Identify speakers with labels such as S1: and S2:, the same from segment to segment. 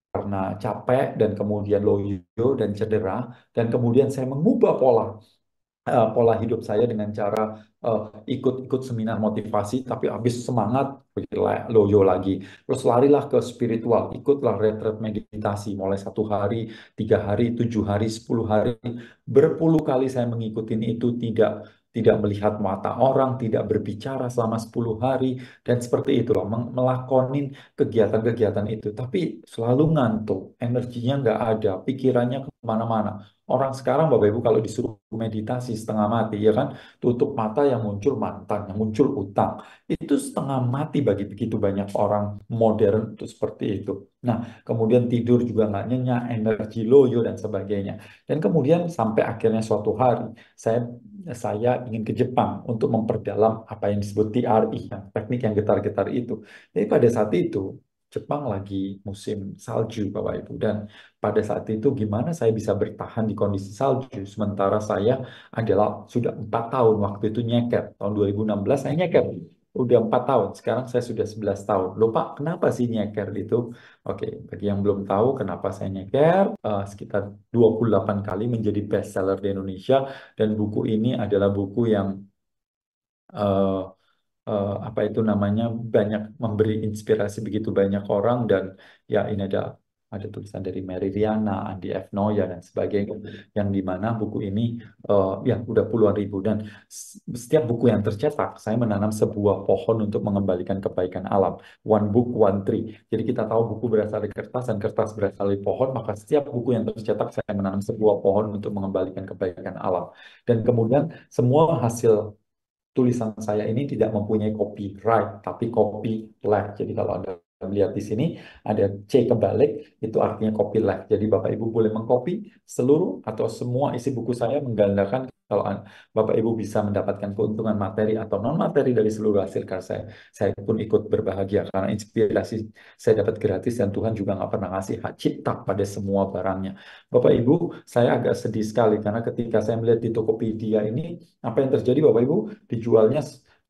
S1: karena capek dan kemudian loyo dan cedera dan kemudian saya mengubah pola hidup saya dengan cara eh, ikut-ikut seminar motivasi, tapi habis semangat loyo lagi. Terus larilah ke spiritual, ikutlah retret meditasi, mulai 1 hari, 3 hari, 7 hari, 10 hari, berpuluh kali saya mengikuti itu, tidak melihat mata orang, tidak berbicara selama 10 hari, dan seperti itulah melakonin kegiatan-kegiatan itu. Tapi selalu ngantuk, energinya nggak ada, pikirannya kemana-mana. Orang sekarang Bapak Ibu kalau disuruh meditasi setengah mati ya kan, tutup mata yang muncul mantan, yang muncul utang. Itu setengah mati bagi begitu banyak orang modern itu seperti itu. Nah, kemudian tidur juga nggak nyenyak, energi loyo dan sebagainya. Dan kemudian sampai akhirnya suatu hari saya saya ingin ke Jepang untuk memperdalam apa yang disebut TRI, yang teknik yang getar-getar itu. Jadi pada saat itu Jepang lagi musim salju Bapak Ibu, dan pada saat itu gimana saya bisa bertahan di kondisi salju sementara saya adalah sudah 4 tahun waktu itu nyeker. Tahun 2016 saya nyeker, udah 4 tahun, sekarang saya sudah 11 tahun. Lupa kenapa sih nyeker itu? Oke, bagi yang belum tahu kenapa saya nyeker, sekitar 28 kali menjadi bestseller di Indonesia, dan buku ini adalah buku yang eh, apa itu namanya, banyak memberi inspirasi begitu banyak orang. Dan ya ini ada tulisan dari Mary Riana, Andi F. Noya dan sebagainya, yang dimana buku ini ya udah puluhan ribu, dan setiap buku yang tercetak saya menanam sebuah pohon untuk mengembalikan kebaikan alam. One book, one tree. Jadi kita tahu buku berasal dari kertas dan kertas berasal dari pohon, maka setiap buku yang tercetak saya menanam sebuah pohon untuk mengembalikan kebaikan alam. Dan kemudian semua hasil tulisan saya ini tidak mempunyai copyright, tapi copyleft. Jadi kalau Anda melihat di sini ada C kebalik, itu artinya copyleft. Jadi Bapak Ibu boleh mengcopy seluruh atau semua isi buku saya, menggandakan kalau Bapak Ibu bisa mendapatkan keuntungan materi atau non materi dari seluruh hasil karya saya. Saya pun ikut berbahagia karena inspirasi saya dapat gratis, dan Tuhan juga nggak pernah ngasih hak cipta pada semua barangnya. Bapak Ibu, saya agak sedih sekali karena ketika saya melihat di Tokopedia ini, apa yang terjadi Bapak Ibu? Dijualnya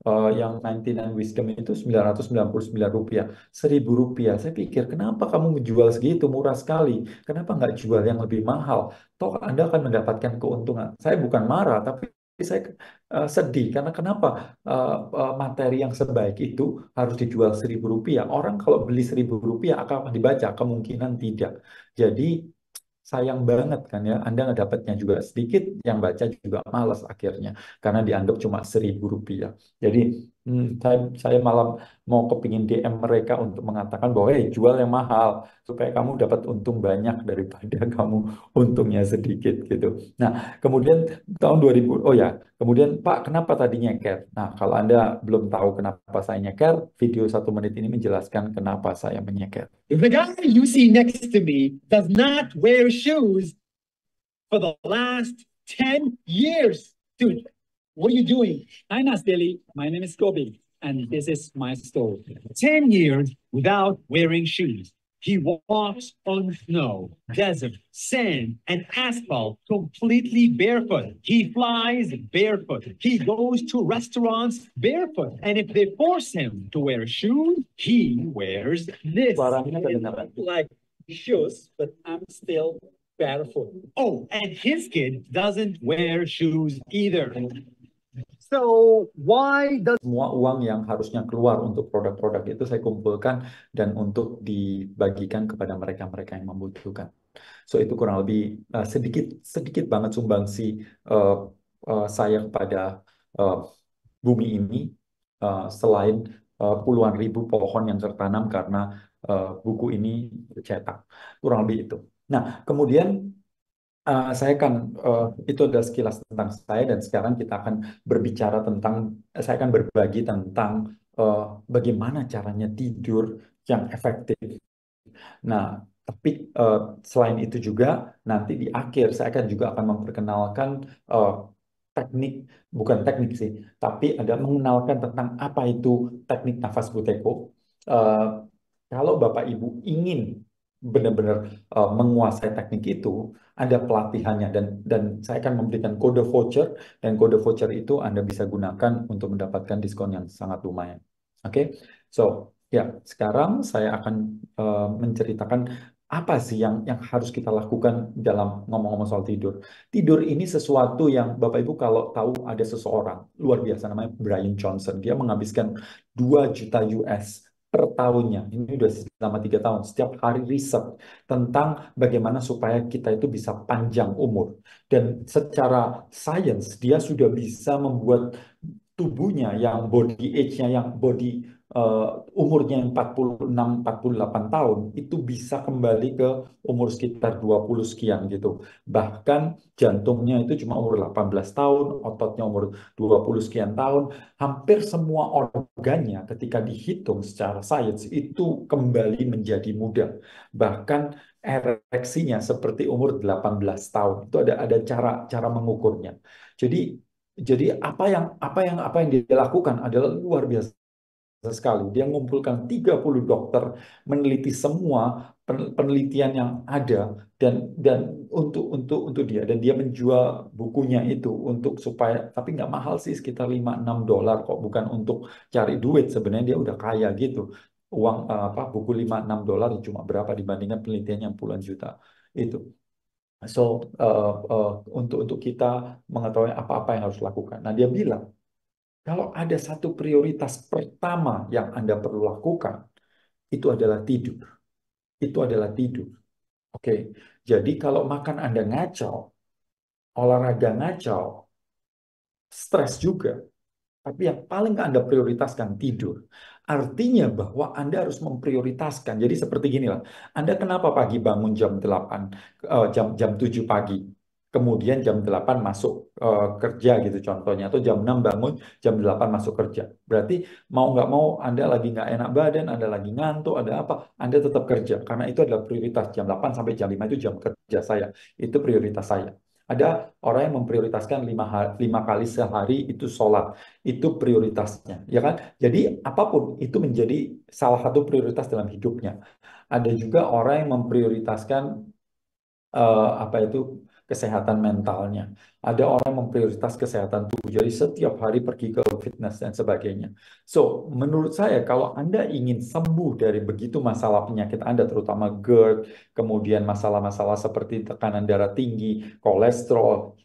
S1: yang 99 Wisdom itu Rp999, Rp1.000. Saya pikir, kenapa kamu menjual segitu murah sekali? Kenapa nggak jual yang lebih mahal? Toh Anda akan mendapatkan keuntungan. Saya bukan marah, tapi saya sedih karena kenapa materi yang sebaik itu harus dijual Rp1.000? Orang kalau beli Rp1.000 akan dibaca? Kemungkinan tidak. Jadi sayang banget kan ya, Anda ngedapatnya juga sedikit, yang baca juga malas akhirnya, karena dianggap cuma Rp1.000. Jadi saya malah mau kepingin DM mereka untuk mengatakan bahwa hey, jual yang mahal, supaya kamu dapat untung banyak daripada kamu untungnya sedikit gitu. Nah, kemudian tahun 2000, oh ya, kemudian Pak, kenapa tadi nyeker? Nah, kalau Anda belum tahu kenapa saya nyeker, video 1 menit ini menjelaskan kenapa saya menyeker.
S2: The guy you see next to me does not wear shoes for the last 10 years. Dude, what are you doing? Hi, Nasteli. My name is Gobi, and this is my store. 10 years without wearing shoes. He walks on snow, desert, sand, and asphalt completely barefoot. He flies barefoot. He goes to restaurants barefoot. And if they force him to wear shoes, he wears this. Like shoes, but I'm still barefoot. Oh, and his kid doesn't wear shoes either. So why does
S1: Semua uang yang harusnya keluar untuk produk-produk itu saya kumpulkan dan untuk dibagikan kepada mereka-mereka yang membutuhkan. So itu kurang lebih sedikit sedikit banget sumbangsi uh, saya kepada uh, bumi ini, selain puluhan ribu pohon yang tertanam karena buku ini cetak. Kurang lebih itu. Nah, kemudian saya kan itu adalah sekilas tentang saya, dan sekarang kita akan berbicara tentang saya akan berbagi tentang eh, bagaimana caranya tidur yang efektif. Nah, tapi selain itu juga nanti di akhir saya akan juga akan memperkenalkan eh, teknik, bukan teknik sih, tapi ada mengenalkan tentang apa itu teknik nafas buteko. Eh, Kalau Bapak Ibu ingin benar-benar menguasai teknik itu, ada pelatihannya dan saya akan memberikan kode voucher dan kode voucher itu Anda bisa gunakan untuk mendapatkan diskon yang sangat lumayan. Oke, so ya sekarang saya akan menceritakan apa sih yang harus kita lakukan dalam ngomong-ngomong soal tidur. Tidur ini sesuatu yang Bapak Ibu kalau tahu ada seseorang luar biasa namanya Brian Johnson, dia menghabiskan 2 juta US per tahunnya. Ini udah selama 3 tahun. Setiap hari riset tentang bagaimana supaya kita itu bisa panjang umur. Dan secara sains dia sudah bisa membuat tubuhnya yang body age-nya yang body eh, umurnya yang 46-48 tahun itu bisa kembali ke umur sekitar 20 sekian gitu. Bahkan jantungnya itu cuma umur 18 tahun, ototnya umur 20 sekian tahun. Hampir semua organnya ketika dihitung secara sains itu kembali menjadi muda. Bahkan ereksinya seperti umur 18 tahun. Itu ada cara cara mengukurnya. Jadi jadi apa yang dia lakukan adalah luar biasa sekali. Dia mengumpulkan 30 dokter, meneliti semua penelitian yang ada dan untuk dia dan dia menjual bukunya itu untuk supaya tapi nggak mahal sih sekitar 5-6 dolar kok, bukan untuk cari duit, sebenarnya dia udah kaya gitu. Uang apa buku 5-6 dolar cuma berapa dibandingkan penelitian yang puluhan juta itu. So, untuk kita mengetahui apa-apa yang harus lakukan. Nah, dia bilang, kalau ada satu prioritas pertama yang Anda perlu lakukan, itu adalah tidur. Itu adalah tidur. Oke, jadi kalau makan Anda ngacau, olahraga ngacau, stres juga, tapi yang paling Anda prioritaskan tidur. Artinya bahwa Anda harus memprioritaskan. Jadi seperti gini lah. Anda kenapa pagi bangun jam 8, jam jam 7 pagi. Kemudian jam 8 masuk kerja gitu contohnya. Atau jam 6 bangun, jam 8 masuk kerja. Berarti mau nggak mau Anda lagi nggak enak badan, Anda lagi ngantuk, ada apa, Anda tetap kerja. Karena itu adalah prioritas. Jam 8 sampai jam 5 itu jam kerja saya. Itu prioritas saya. Ada orang yang memprioritaskan 5 kali sehari itu sholat, itu prioritasnya, ya kan? Jadi apapun itu menjadi salah satu prioritas dalam hidupnya. Ada juga orang yang memprioritaskan apa itu kesehatan mentalnya. Ada orang yang memprioritas kesehatan tubuh. Jadi setiap hari pergi ke fitness dan sebagainya. So, menurut saya kalau Anda ingin sembuh dari begitu masalah penyakit Anda, terutama GERD, kemudian masalah-masalah seperti tekanan darah tinggi, kolesterol,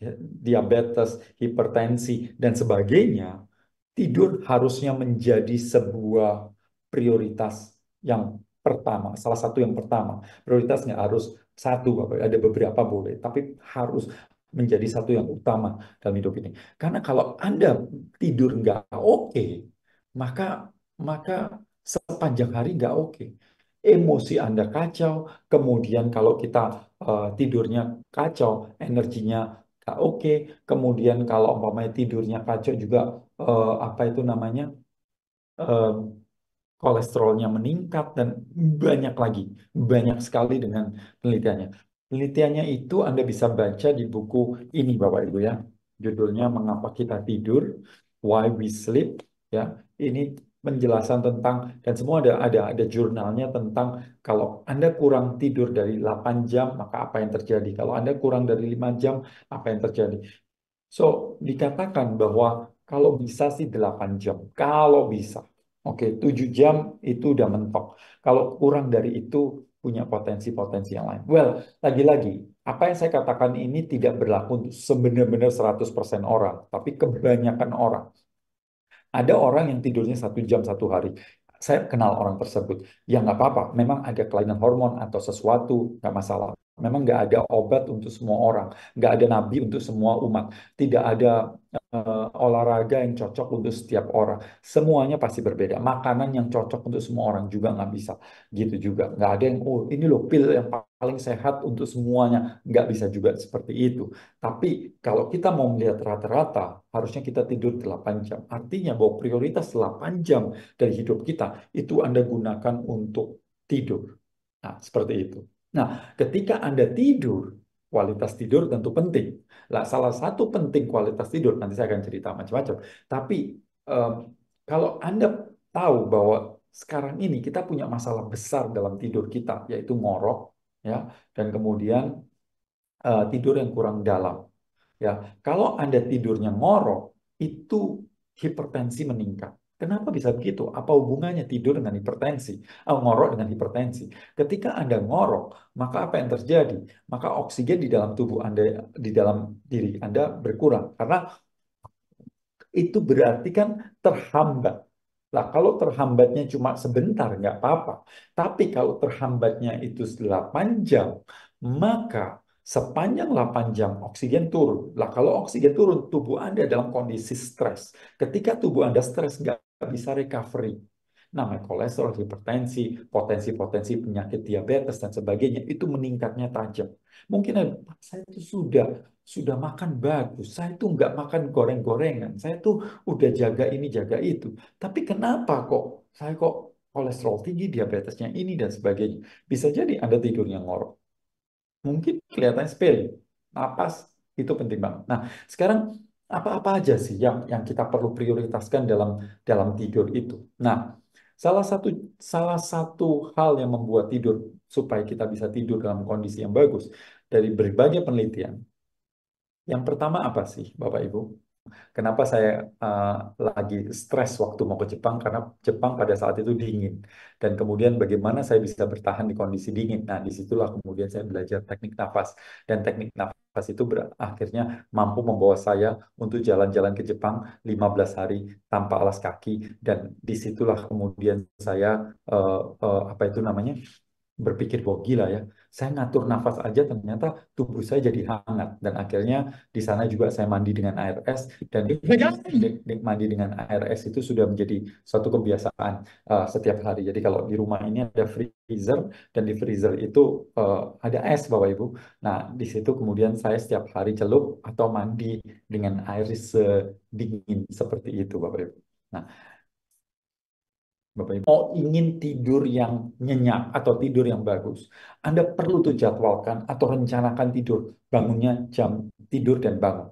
S1: diabetes, hipertensi, dan sebagainya, tidur harusnya menjadi sebuah prioritas yang pertama, salah satu yang pertama. Prioritas nggak harus satu, Bapak. Ada beberapa boleh, tapi harus menjadi satu yang utama dalam hidup ini. Karena kalau Anda tidur nggak oke, maka maka sepanjang hari nggak oke. Emosi Anda kacau, kemudian kalau kita tidurnya kacau, energinya nggak oke, kemudian kalau umpamanya tidurnya kacau juga apa itu namanya eh, kolesterolnya meningkat dan banyak lagi, banyak sekali dengan penelitiannya. Penelitiannya itu Anda bisa baca di buku ini Bapak Ibu ya. Judulnya Mengapa Kita Tidur, Why We Sleep ya. Ini penjelasan tentang dan semua ada jurnalnya tentang kalau Anda kurang tidur dari 8 jam maka apa yang terjadi. Kalau Anda kurang dari 5 jam apa yang terjadi. So, dikatakan bahwa kalau bisa sih 8 jam. Kalau bisa. Oke, 7 jam itu udah mentok. Kalau kurang dari itu punya potensi-potensi yang lain. Well, lagi-lagi, apa yang saya katakan ini tidak berlaku untuk sebenar-benar 100% orang, tapi kebanyakan orang. Ada orang yang tidurnya 1 jam 1 hari. Saya kenal orang tersebut. Ya nggak apa-apa. Memang ada kelainan hormon atau sesuatu, nggak masalah. Memang nggak ada obat untuk semua orang. Nggak ada nabi untuk semua umat. Tidak ada olahraga yang cocok untuk setiap orang. Semuanya pasti berbeda. Makanan yang cocok untuk semua orang juga nggak bisa. Gitu juga. Nggak ada yang, oh ini loh pil yang paling sehat untuk semuanya. Nggak bisa juga seperti itu. Tapi kalau kita mau melihat rata-rata, harusnya kita tidur 8 jam. Artinya bahwa prioritas 8 jam dari hidup kita itu Anda gunakan untuk tidur. Nah, seperti itu. Nah, ketika Anda tidur, kualitas tidur tentu penting. Lah, salah satu penting kualitas tidur, nanti saya akan cerita macam-macam. Tapi em, kalau Anda tahu bahwa sekarang ini kita punya masalah besar dalam tidur kita, yaitu ngorok, ya, dan kemudian tidur yang kurang dalam. Ya, kalau Anda tidurnya ngorok, itu hipertensi meningkat. Kenapa bisa begitu? Apa hubungannya tidur dengan hipertensi? Ngorok dengan hipertensi. Ketika Anda ngorok, maka apa yang terjadi? Maka oksigen di dalam tubuh Anda, di dalam diri Anda berkurang. Karena itu berarti kan terhambat. Lah, kalau terhambatnya cuma sebentar, nggak apa-apa. Tapi kalau terhambatnya itu 8 jam, maka sepanjang 8 jam oksigen turun. Lah, kalau oksigen turun, tubuh Anda dalam kondisi stres. Ketika tubuh Anda stres, nggak bisa recovery. Namanya kolesterol, hipertensi, potensi-potensi penyakit diabetes, dan sebagainya, itu meningkatnya tajam. Mungkin saya itu sudah makan bagus, saya tuh nggak makan goreng-gorengan, saya tuh udah jaga ini, jaga itu. Tapi kenapa kok saya kok kolesterol tinggi, diabetesnya ini, dan sebagainya. Bisa jadi Anda tidurnya ngorok. Mungkin kelihatan sepele. Napas itu penting banget. Nah, sekarang apa-apa aja sih yang kita perlu prioritaskan dalam dalam tidur itu. Nah, salah satu salah satu hal yang membuat tidur supaya kita bisa tidur dalam kondisi yang bagus dari berbagai penelitian. Yang pertama apa sih, Bapak Ibu? Kenapa saya uh, lagi stres waktu mau ke Jepang? Karena Jepang pada saat itu dingin. Dan kemudian bagaimana saya bisa bertahan di kondisi dingin? Nah, disitulah kemudian saya belajar teknik nafas. Dan teknik nafas itu akhirnya mampu membawa saya untuk jalan-jalan ke Jepang 15 hari tanpa alas kaki. Dan disitulah kemudian saya, apa itu namanya? Berpikir, bahwa gila ya, saya ngatur nafas aja ternyata tubuh saya jadi hangat, dan akhirnya di sana juga saya mandi dengan air es, dan mandi dengan air es itu sudah menjadi suatu kebiasaan setiap hari. Jadi kalau di rumah ini ada freezer, dan di freezer itu ada es, Bapak Ibu. Nah, di situ kemudian saya setiap hari celup atau mandi dengan air sedingin seperti itu, Bapak Ibu. Nah, Bapak Ibu, mau ingin tidur yang nyenyak atau tidur yang bagus, Anda perlu tuh jadwalkan atau rencanakan tidur, bangunnya jam tidur dan bangun.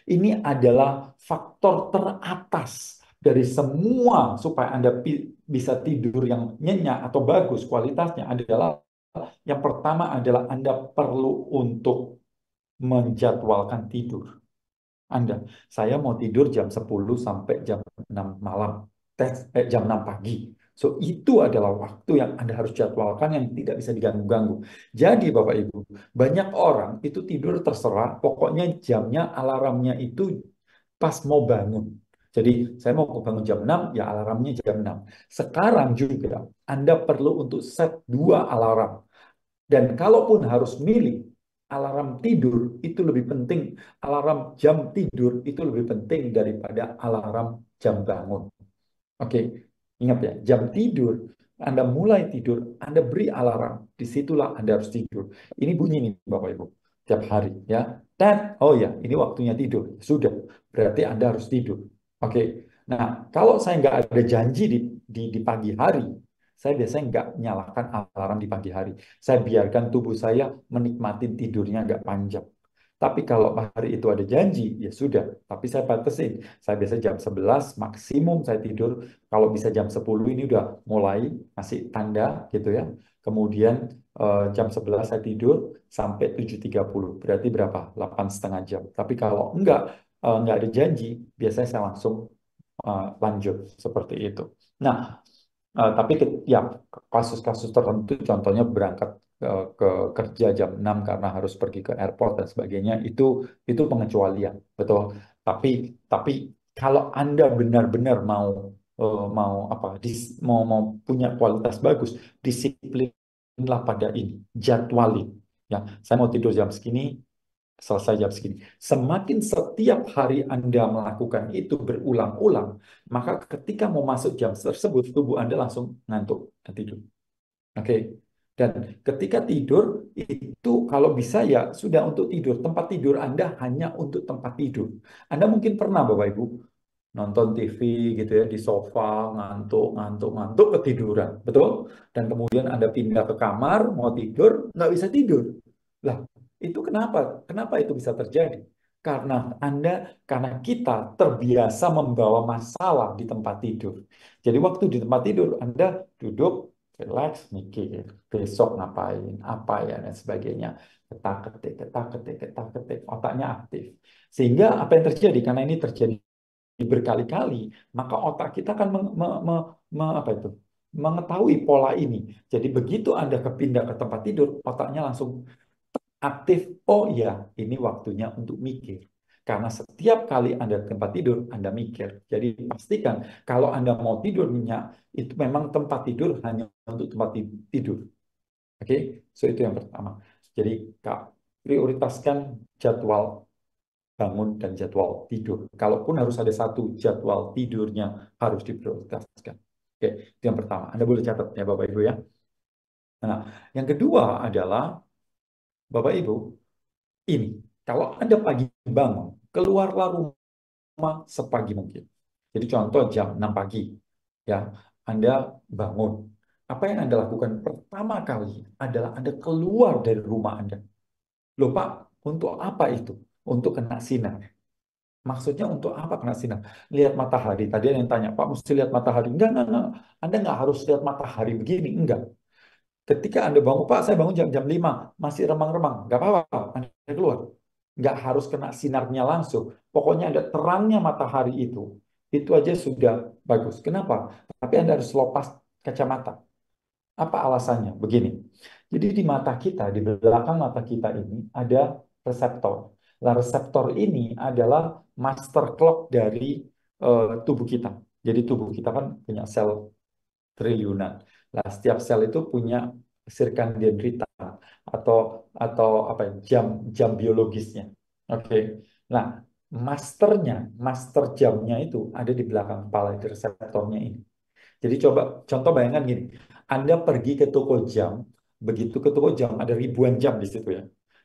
S1: Ini adalah faktor teratas dari semua supaya Anda bisa tidur yang nyenyak atau bagus kualitasnya adalah, yang pertama adalah Anda perlu untuk menjadwalkan tidur. Anda, saya mau tidur jam 10 sampai jam 6 malam, jam 6 pagi. So, itu adalah waktu yang Anda harus jadwalkan yang tidak bisa diganggu-ganggu. Jadi, Bapak Ibu, banyak orang itu tidur terserah, pokoknya jamnya, alarmnya itu pas mau bangun. Jadi, saya mau bangun jam 6, ya alarmnya jam 6. Sekarang juga, Anda perlu untuk set 2 alarm. Dan kalaupun harus milih, alarm tidur itu lebih penting, alarm jam tidur itu lebih penting daripada alarm jam bangun. Oke, ingat ya, jam tidur, Anda mulai tidur, Anda beri alarm, disitulah Anda harus tidur. Ini bunyi nih, Bapak Ibu, tiap hari ya. Dan, oh ya, ini waktunya tidur. Sudah, berarti Anda harus tidur. Oke, nah kalau saya nggak ada janji di pagi hari, saya biasanya nggak nyalakan alarm di pagi hari. Saya biarkan tubuh saya menikmati tidurnya agak panjang. Tapi kalau hari itu ada janji, ya sudah. Tapi saya batasin. Saya biasa jam 11 maksimum saya tidur. Kalau bisa jam 10 ini udah mulai ngasih tanda gitu ya. Kemudian jam 11 saya tidur sampai 7.30. Berarti berapa? 8,5 jam. Tapi kalau enggak ada janji, biasanya saya langsung lanjut seperti itu. Nah, tapi ya kasus-kasus tertentu, contohnya berangkat ke kerja jam 6 karena harus pergi ke airport dan sebagainya, itu pengecualian, betul. Tapi tapi kalau Anda benar-benar mau apa mau punya kualitas bagus, disiplinlah pada ini, jadwalin. Ya, saya mau tidur jam segini, selesai jam segini. Semakin setiap hari Anda melakukan itu berulang-ulang, maka ketika mau masuk jam tersebut, tubuh Anda langsung ngantuk dan tidur. Oke. Dan ketika tidur, itu kalau bisa ya sudah untuk tidur. Tempat tidur Anda hanya untuk tempat tidur. Anda mungkin pernah, Bapak Ibu, nonton TV gitu ya di sofa, ngantuk, ngantuk, ngantuk, ketiduran. Betul? Dan kemudian Anda pindah ke kamar, mau tidur, nggak bisa tidur. Lah, itu kenapa? Kenapa itu bisa terjadi? Karena karena kita terbiasa membawa masalah di tempat tidur. Jadi waktu di tempat tidur, Anda duduk, relax, mikir, besok ngapain, apa ya, dan sebagainya. ketak-ketik, otaknya aktif. Sehingga apa yang terjadi? Karena ini terjadi berkali-kali, maka otak kita akan apa itu? Mengetahui pola ini. Jadi begitu Anda kepindah ke tempat tidur, otaknya langsung aktif. Oh iya, ini waktunya untuk mikir. Karena setiap kali Anda ke tempat tidur, Anda mikir. Jadi pastikan kalau Anda mau tidur nyenyak, itu memang tempat tidur hanya untuk tempat tidur. Oke, so itu yang pertama. Jadi Kak, prioritaskan jadwal bangun dan jadwal tidur. Kalaupun harus ada satu jadwal tidurnya harus diprioritaskan. Oke, itu yang pertama. Anda boleh catat ya Bapak Ibu ya. Nah, yang kedua adalah Bapak Ibu, ini kalau Anda pagi bangun, keluarlah rumah sepagi mungkin. Jadi contoh jam 6 pagi ya, Anda bangun. Apa yang Anda lakukan pertama kali adalah Anda keluar dari rumah Anda. Loh Pak, untuk apa itu? Untuk kena sinar. Maksudnya untuk apa kena sinar? Lihat matahari. Tadi ada yang tanya, Pak, mesti lihat matahari. Enggak. Anda nggak harus lihat matahari begini. Enggak. Ketika Anda bangun, Pak, saya bangun jam 5, masih remang-remang. Nggak apa-apa, Anda keluar. Nggak harus kena sinarnya langsung. Pokoknya ada terangnya matahari itu aja sudah bagus. Kenapa? Tapi Anda harus lepas kacamata. Apa alasannya? Begini. Jadi di mata kita, di belakang mata kita ini ada reseptor. Nah, reseptor ini adalah master clock dari tubuh kita. Jadi tubuh kita kan punya sel triliunan. Nah, setiap sel itu punya circadian rhythm atau apa ya, jam jam biologisnya. Oke. Nah, master jamnya itu ada di belakang kepala di reseptornya ini. Jadi coba contoh bayangkan gini, Anda pergi ke toko jam, begitu ke toko jam ada ribuan jam di situ ya.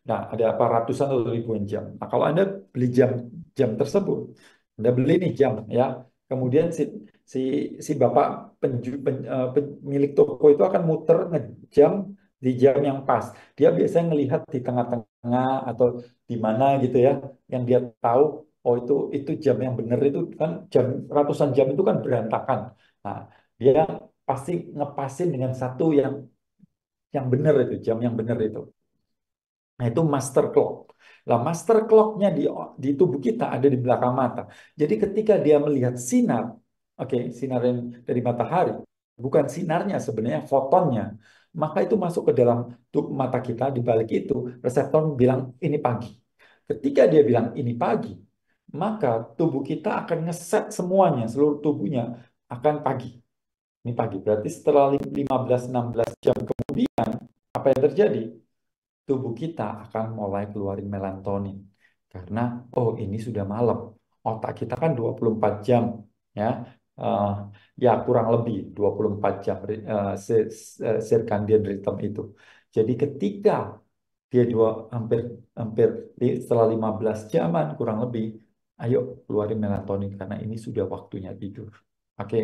S1: Nah, ada apa ratusan atau ribuan jam. Nah, kalau Anda beli jam tersebut, Anda beli nih jam ya. Kemudian si si bapak pemilik toko itu akan muter ngejam di jam yang pas. Dia biasanya ngelihat di tengah-tengah atau di mana gitu ya, yang dia tahu oh itu jam yang benar itu kan jam ratusan jam itu kan berantakan. Nah, dia pasti ngepasin dengan satu yang benar itu, jam yang benar itu. Nah, itu master clock. Nah, master clocknya di tubuh kita ada di belakang mata. Jadi ketika dia melihat sinar, oke, sinar yang dari matahari, bukan sinarnya sebenarnya fotonnya, maka itu masuk ke dalam tubuh mata kita, di balik itu reseptor bilang ini pagi. Ketika dia bilang ini pagi, maka tubuh kita akan ngeset semuanya, seluruh tubuhnya akan pagi. Ini pagi, berarti setelah 15-16 jam kemudian, apa yang terjadi? Tubuh kita akan mulai keluarin melatonin. Karena, oh ini sudah malam. Otak kita kan 24 jam. Ya, Eh, ya kurang lebih 24 jam circadian rhythm itu. Jadi ketika dia hampir hampir setelah 15 jaman kurang lebih, ayo keluarin melatonin karena ini sudah waktunya tidur. Oke,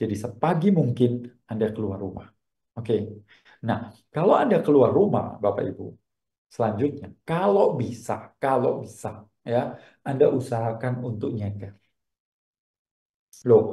S1: jadi sepagi mungkin Anda keluar rumah. Oke, nah kalau Anda keluar rumah, Bapak Ibu, selanjutnya kalau bisa, ya Anda usahakan untuk nyeker. Loh,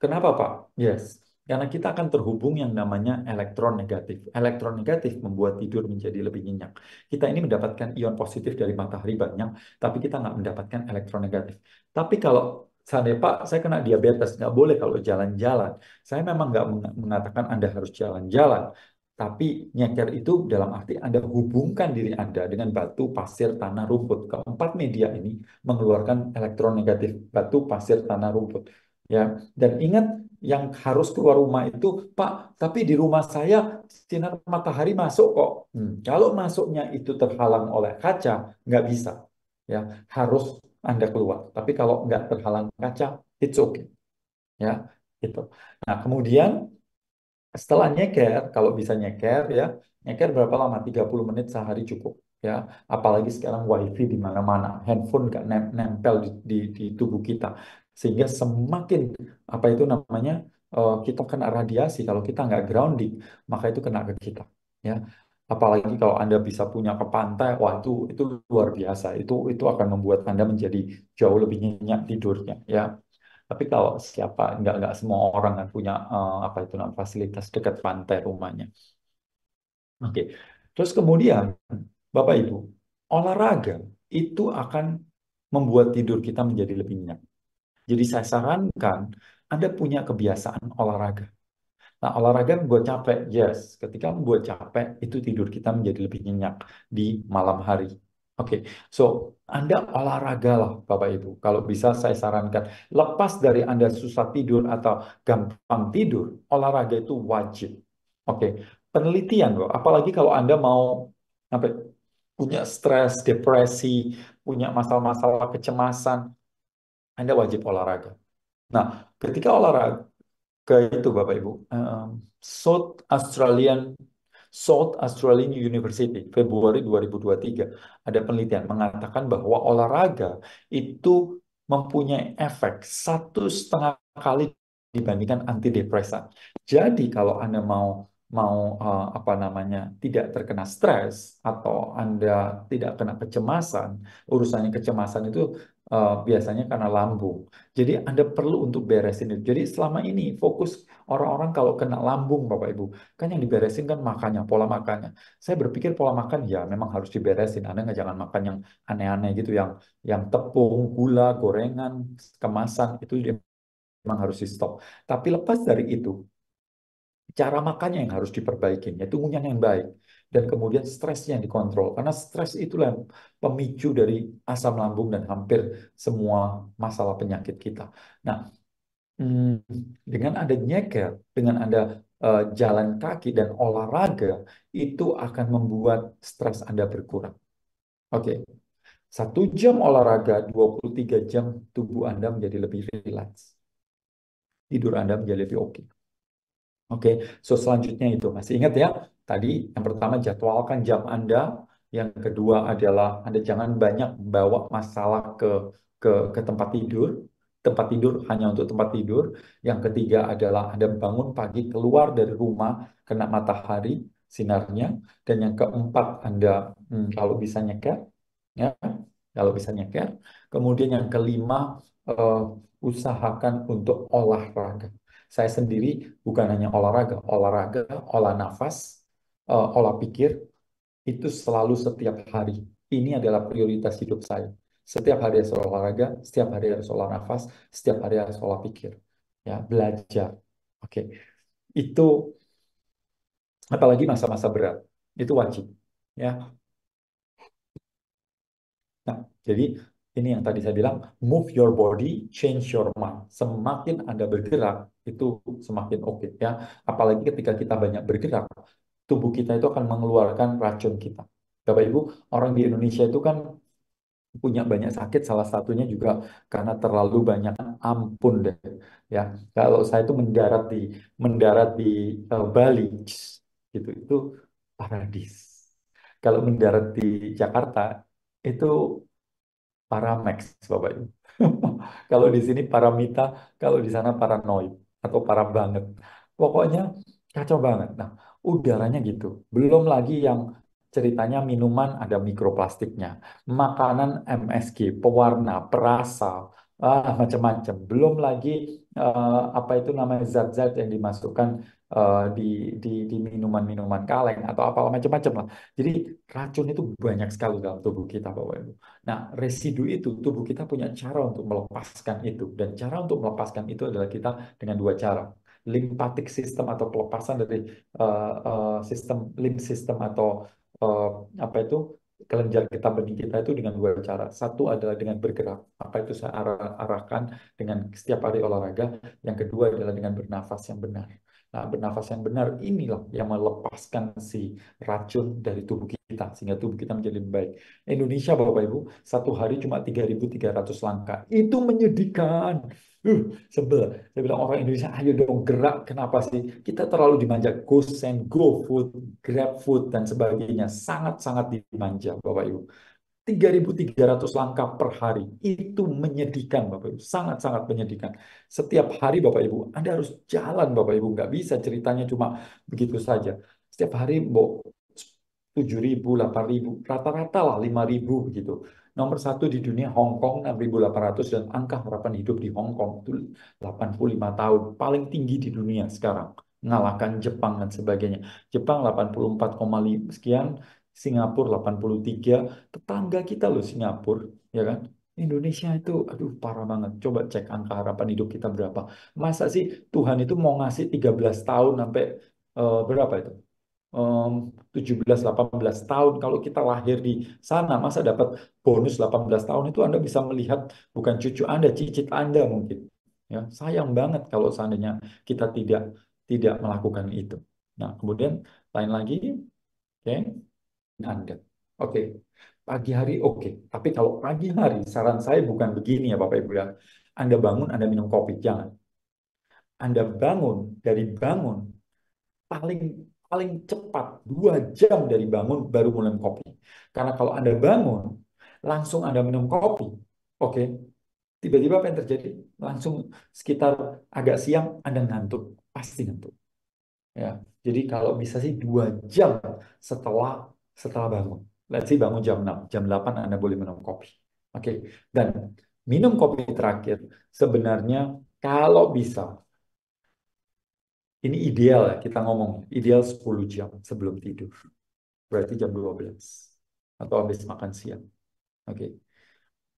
S1: kenapa Pak? Yes, karena kita akan terhubung yang namanya elektron negatif. Elektron negatif membuat tidur menjadi lebih nyenyak. Kita ini mendapatkan ion positif dari matahari banyak, tapi kita nggak mendapatkan elektron negatif. Tapi kalau seandainya Pak, saya kena diabetes, nggak boleh kalau jalan-jalan. Saya memang nggak mengatakan Anda harus jalan-jalan. Tapi nyeker itu dalam arti Anda hubungkan diri Anda dengan batu, pasir, tanah, rumput. Keempat media ini mengeluarkan elektron negatif, batu, pasir, tanah, rumput. Ya, dan ingat yang harus keluar rumah itu, Pak, tapi di rumah saya sinar matahari masuk kok. Kalau masuknya itu terhalang oleh kaca, nggak bisa. Ya, harus Anda keluar. Tapi kalau nggak terhalang kaca, it's okay. Ya, itu. Nah, kemudian setelah nyeker, kalau bisa nyeker ya, nyeker berapa lama? 30 menit sehari cukup. Ya, apalagi sekarang wifi di mana-mana, handphone nggak nempel di tubuh kita, sehingga semakin apa itu namanya kita kena radiasi. Kalau kita nggak grounding, maka itu kena ke kita. Ya, apalagi kalau Anda bisa punya ke pantai, wah itu luar biasa. Itu akan membuat Anda menjadi jauh lebih nyenyak tidurnya. Ya, tapi kalau siapa nggak semua orang kan punya apa itu namanya fasilitas dekat pantai rumahnya. Oke. Terus kemudian Bapak Ibu, olahraga itu akan membuat tidur kita menjadi lebih nyenyak. Jadi saya sarankan Anda punya kebiasaan olahraga. Nah, olahraga membuat capek, yes. Ketika membuat capek, itu tidur kita menjadi lebih nyenyak di malam hari. Oke, so Anda olahraga lah, Bapak Ibu. Kalau bisa saya sarankan, lepas dari Anda susah tidur atau gampang tidur, olahraga itu wajib. Oke, penelitian loh. Apalagi kalau Anda mau sampai punya stres, depresi, punya masalah-masalah kecemasan, Anda wajib olahraga. Nah, ketika olahraga itu Bapak Ibu, South Australian South Australian University Februari 2023 ada penelitian mengatakan bahwa olahraga itu mempunyai efek 1,5 kali dibandingkan antidepresan. Jadi kalau Anda mau mau apa namanya tidak terkena stres atau Anda tidak kena kecemasan, urusannya kecemasan itu biasanya karena lambung. Jadi Anda perlu untuk beresin itu. Jadi selama ini fokus orang-orang kalau kena lambung, Bapak Ibu, kan yang diberesin kan makannya, pola makannya. Saya berpikir pola makan ya memang harus diberesin. Anda nggak jangan makan yang aneh-aneh gitu, yang tepung, gula, gorengan, kemasan itu memang harus di stop. Tapi lepas dari itu, cara makannya yang harus diperbaiki, yaitu ngunyah yang baik. Dan kemudian stresnya yang dikontrol. Karena stres itulah yang pemicu dari asam lambung dan hampir semua masalah penyakit kita. Nah, dengan ada nyeker, dengan ada jalan kaki dan olahraga, itu akan membuat stres Anda berkurang. Oke, 1 jam olahraga, 23 jam tubuh Anda menjadi lebih rileks. Tidur Anda menjadi lebih oke. Oke, so selanjutnya itu masih ingat ya, tadi yang pertama jadwalkan jam Anda, yang kedua adalah Anda jangan banyak bawa masalah ke tempat tidur hanya untuk tempat tidur. Yang ketiga adalah Anda bangun pagi keluar dari rumah kena matahari sinarnya, dan yang keempat Anda kalau bisa nyeker, ya, kalau bisa nyeker. Kemudian yang kelima eh, usahakan untuk olahraga. Saya sendiri bukan hanya olahraga, olah nafas, olah pikir, itu selalu setiap hari. Ini adalah prioritas hidup saya. Setiap hari harus olahraga, setiap hari harus olah nafas, setiap hari harus olah pikir. Ya, belajar. Oke. Itu apalagi masa-masa berat. Itu wajib. Ya. Nah, jadi ini yang tadi saya bilang, move your body, change your mind. Semakin Anda bergerak, itu semakin oke ya. Apalagi ketika kita banyak bergerak, tubuh kita itu akan mengeluarkan racun kita. Bapak Ibu, orang di Indonesia itu kan punya banyak sakit, salah satunya juga karena terlalu banyak ampun deh. Ya, kalau saya itu mendarat di Bali, itu paradis. Kalau mendarat di Jakarta itu Paramex, Bapak Ibu. Kalau di sini Paramita, kalau di sana paranoid atau parah banget. Pokoknya kacau banget. Nah, udaranya gitu. Belum lagi yang ceritanya minuman ada mikroplastiknya, makanan MSG, pewarna, perasa, macam-macam. Belum lagi apa itu namanya zat-zat yang dimasukkan di di minuman-minuman kaleng atau apa macam-macam lah. Jadi racun itu banyak sekali dalam tubuh kita, Bapak Ibu. Nah, residu itu tubuh kita punya cara untuk melepaskan itu, dan cara untuk melepaskan itu adalah kita dengan dua cara. Lymphatic system atau pelepasan dari sistem lymph system atau eh, apa itu kelenjar getah bening kita itu dengan dua cara. Satu adalah dengan bergerak. Apa itu saya arahkan dengan setiap hari olahraga. Yang kedua adalah dengan bernafas yang benar. Nah, bernafas yang benar inilah yang melepaskan si racun dari tubuh kita sehingga tubuh kita menjadi lebih baik. Indonesia, Bapak Ibu, satu hari cuma 3.300 langkah. Itu menyedihkan. Sebel. Saya bilang orang Indonesia, ayo dong gerak. Kenapa sih? Kita terlalu dimanja. Go send, go food, grab food, dan sebagainya. Sangat-sangat dimanja, Bapak Ibu. 3.300 langkah per hari. Itu menyedihkan, Bapak Ibu. Sangat-sangat menyedihkan. Setiap hari, Bapak Ibu, Anda harus jalan, Bapak Ibu. Nggak bisa ceritanya cuma begitu saja. Setiap hari, 7.000, 8.000, rata-rata lah 5.000 begitu. Nomor satu di dunia Hong Kong 6.800, dan angka harapan hidup di Hong Kong itu 85 tahun. Paling tinggi di dunia sekarang. Mengalahkan Jepang dan sebagainya. Jepang 84,5 sekian, Singapura 83, tetangga kita loh Singapura, ya kan? Indonesia itu, aduh parah banget. Coba cek angka harapan hidup kita berapa. Masa sih Tuhan itu mau ngasih 13 tahun sampai berapa itu? Em, 17-18 tahun. Kalau kita lahir di sana, masa dapat bonus 18 tahun itu Anda bisa melihat bukan cucu Anda, cicit Anda mungkin. Ya, sayang banget kalau seandainya kita tidak tidak melakukan itu. Nah, kemudian lain lagi, oke, Anda. Oke, pagi hari oke. Tapi kalau pagi hari, saran saya bukan begini ya Bapak Ibu ya. Anda bangun, Anda minum kopi, jangan. Anda bangun, dari bangun, paling paling cepat 2 jam dari bangun baru mulai minum kopi. Karena kalau Anda bangun, langsung Anda minum kopi, oke, tiba-tiba apa yang terjadi? Langsung sekitar agak siang Anda ngantuk, pasti ngantuk. Ya, jadi kalau bisa sih 2 jam setelah setelah bangun. Let's say bangun jam 6, jam 8 Anda boleh minum kopi. Oke, dan minum kopi terakhir sebenarnya kalau bisa, ini ideal ya kita ngomong, ideal 10 jam sebelum tidur. Berarti jam 12 atau habis makan siang. Oke.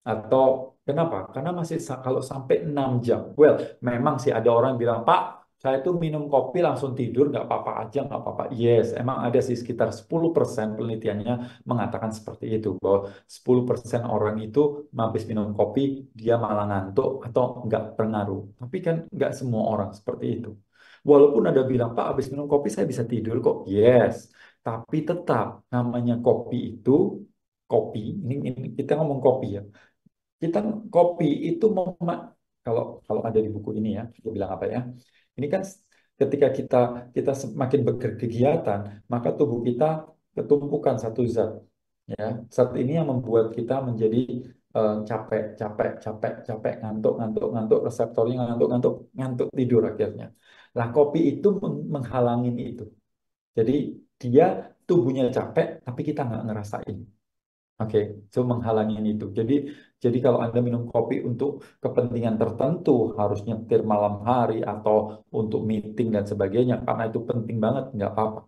S1: Atau kenapa? Karena masih kalau sampai 6 jam. Well, memang sih ada orang bilang, Pak, saya tuh minum kopi langsung tidur, nggak apa-apa aja, nggak apa-apa. Yes, emang ada sih sekitar 10% penelitiannya mengatakan seperti itu. Bahwa 10% orang itu habis minum kopi, dia malah ngantuk atau nggak berpengaruh. Tapi kan nggak semua orang seperti itu. Walaupun ada bilang, Pak, habis minum kopi saya bisa tidur kok. Yes, tapi tetap namanya kopi itu, kopi, ini kita ngomong kopi ya, kita kopi itu kalau kalau ada di buku ini ya, dia bilang apa ya? Ini kan ketika kita kita semakin berkegiatan, maka tubuh kita ketumpukan satu zat, ya. Zat ini yang membuat kita menjadi capek, capek, capek, capek, ngantuk, ngantuk, ngantuk, reseptornya ngantuk, ngantuk, ngantuk tidur akhirnya. Lah kopi itu menghalangin itu. Jadi dia tubuhnya capek, tapi kita nggak ngerasain. Oke, so menghalangi itu. Jadi kalau Anda minum kopi untuk kepentingan tertentu, harus nyetir malam hari atau untuk meeting dan sebagainya, karena itu penting banget, nggak apa-apa.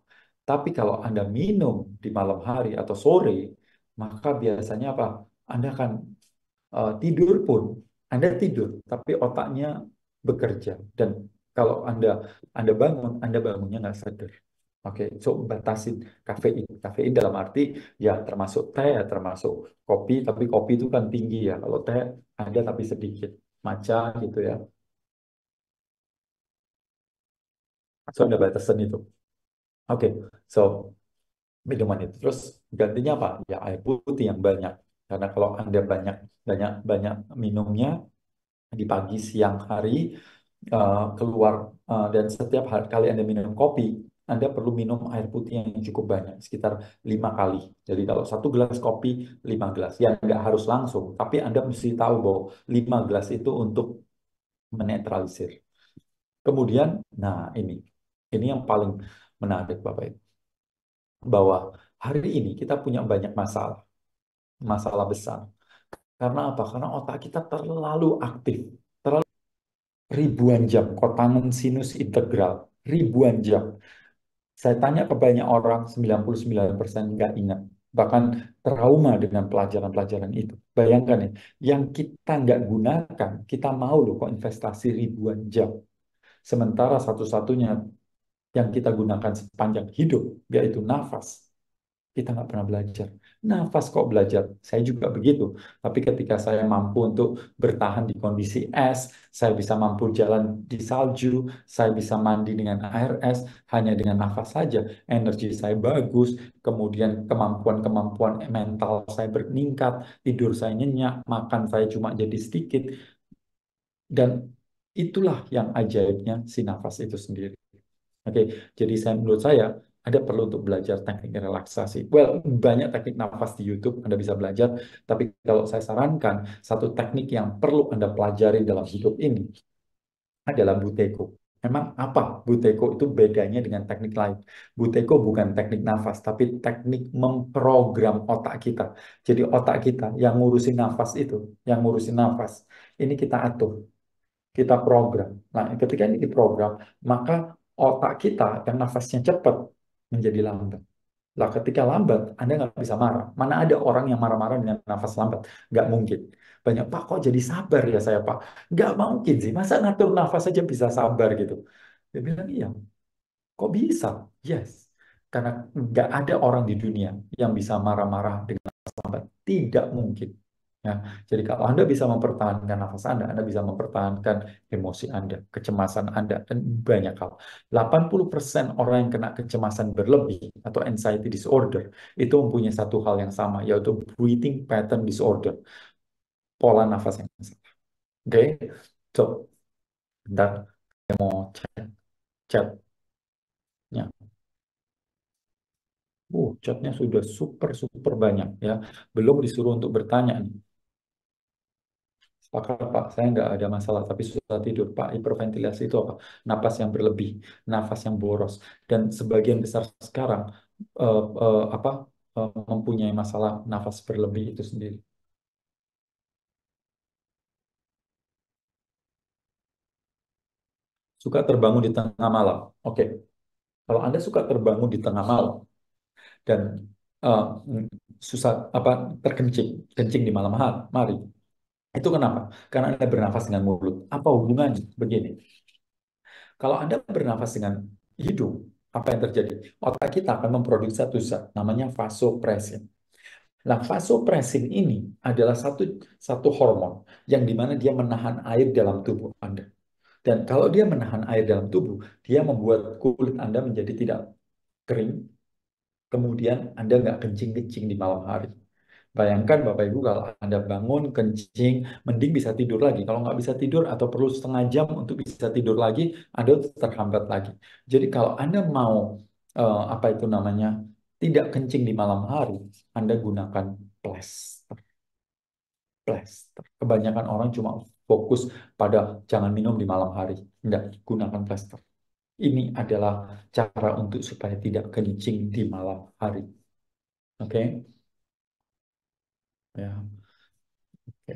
S1: Tapi kalau Anda minum di malam hari atau sore, maka biasanya apa? Anda akan tidur pun, Anda tidur, tapi otaknya bekerja. Dan kalau Anda bangun, Anda bangunnya nggak sadar. Oke, so batasin kafein. Kafein dalam arti ya termasuk teh, ya termasuk kopi, tapi kopi itu kan tinggi ya. Kalau teh ada tapi sedikit. Matcha gitu ya. So ada batasan itu. Oke, so minuman itu. Terus gantinya apa? Ya air putih yang banyak. Karena kalau Anda banyak banyak banyak minumnya di pagi, siang hari, keluar, dan setiap kali Anda minum kopi, Anda perlu minum air putih yang cukup banyak, sekitar 5 kali. Jadi kalau 1 gelas kopi, 5 gelas. Ya nggak harus langsung, tapi Anda mesti tahu bahwa 5 gelas itu untuk menetralisir. Kemudian, nah ini yang paling menarik Bapak Ibu, bahwa hari ini kita punya banyak masalah, masalah besar. Karena apa? Karena otak kita terlalu aktif, ribuan jam, kotangan sinus integral, ribuan jam. Saya tanya ke banyak orang, 99% nggak ingat. Bahkan trauma dengan pelajaran-pelajaran itu. Bayangkan ya, yang kita nggak gunakan, kita mau loh kok investasi ribuan jam. Sementara satu-satunya yang kita gunakan sepanjang hidup, yaitu nafas. Kita nggak pernah belajar. Nafas kok belajar? Saya juga begitu. Tapi ketika saya mampu untuk bertahan di kondisi es, saya bisa mampu jalan di salju, saya bisa mandi dengan air es, hanya dengan nafas saja. Energi saya bagus, kemudian kemampuan-kemampuan mental saya meningkat, tidur saya nyenyak, makan saya cuma jadi sedikit. Dan itulah yang ajaibnya si nafas itu sendiri. Oke, jadi menurut saya ada perlu untuk belajar teknik relaksasi. Well, banyak teknik nafas di YouTube Anda bisa belajar, tapi kalau saya sarankan satu teknik yang perlu Anda pelajari dalam hidup ini adalah Buteyko. Memang apa Buteyko itu bedanya dengan teknik lain? Buteyko bukan teknik nafas, tapi teknik memprogram otak kita. Jadi otak kita yang ngurusin nafas itu, yang ngurusin nafas, ini kita atur, kita program. Nah, ketika ini diprogram, maka otak kita yang nafasnya cepat menjadi lambat. Lah ketika lambat, Anda nggak bisa marah. Mana ada orang yang marah-marah dengan nafas lambat? Nggak mungkin. Banyak, Pak, kok jadi sabar ya saya, Pak? Nggak mungkin sih. Masa ngatur nafas aja bisa sabar gitu? Dia bilang, iya. Kok bisa? Yes. Karena nggak ada orang di dunia yang bisa marah-marah dengan nafas lambat. Tidak mungkin. Ya, jadi kalau Anda bisa mempertahankan nafas Anda bisa mempertahankan emosi Anda, kecemasan Anda, dan banyak hal. 80% orang yang kena kecemasan berlebih atau anxiety disorder itu mempunyai satu hal yang sama, yaitu breathing pattern disorder, pola nafas yang salah. Oke, so, bentar, saya mau chatnya. Chatnya sudah super super banyak ya. Belum disuruh untuk bertanya nih. Sepakat Pak, saya nggak ada masalah, tapi susah tidur. Pak, hiperventilasi itu apa? Napas yang berlebih, nafas yang boros, dan sebagian besar sekarang apa mempunyai masalah nafas berlebih itu sendiri. Suka terbangun di tengah malam. Oke, kalau Anda suka terbangun di tengah malam dan eh, susah apa terkencing, kencing di malam hari, itu kenapa? Karena Anda bernafas dengan mulut. Apa hubungannya? Begini. Kalau Anda bernafas dengan hidung, apa yang terjadi? Otak kita akan memproduksi satu zat namanya vasopressin. Nah, vasopressin ini adalah satu hormon yang dimana dia menahan air dalam tubuh Anda. Dan kalau dia menahan air dalam tubuh, dia membuat kulit Anda menjadi tidak kering, kemudian Anda nggak kencing-kencing di malam hari. Bayangkan Bapak Ibu kalau Anda bangun kencing, mending bisa tidur lagi. Kalau nggak bisa tidur atau perlu setengah jam untuk bisa tidur lagi, Anda terhambat lagi. Jadi kalau Anda mau apa itu namanya tidak kencing di malam hari, Anda gunakan plester. Plester. Kebanyakan orang cuma fokus pada jangan minum di malam hari. Enggak, gunakan plester. Ini adalah cara untuk supaya tidak kencing di malam hari. Oke? Ya. Oke.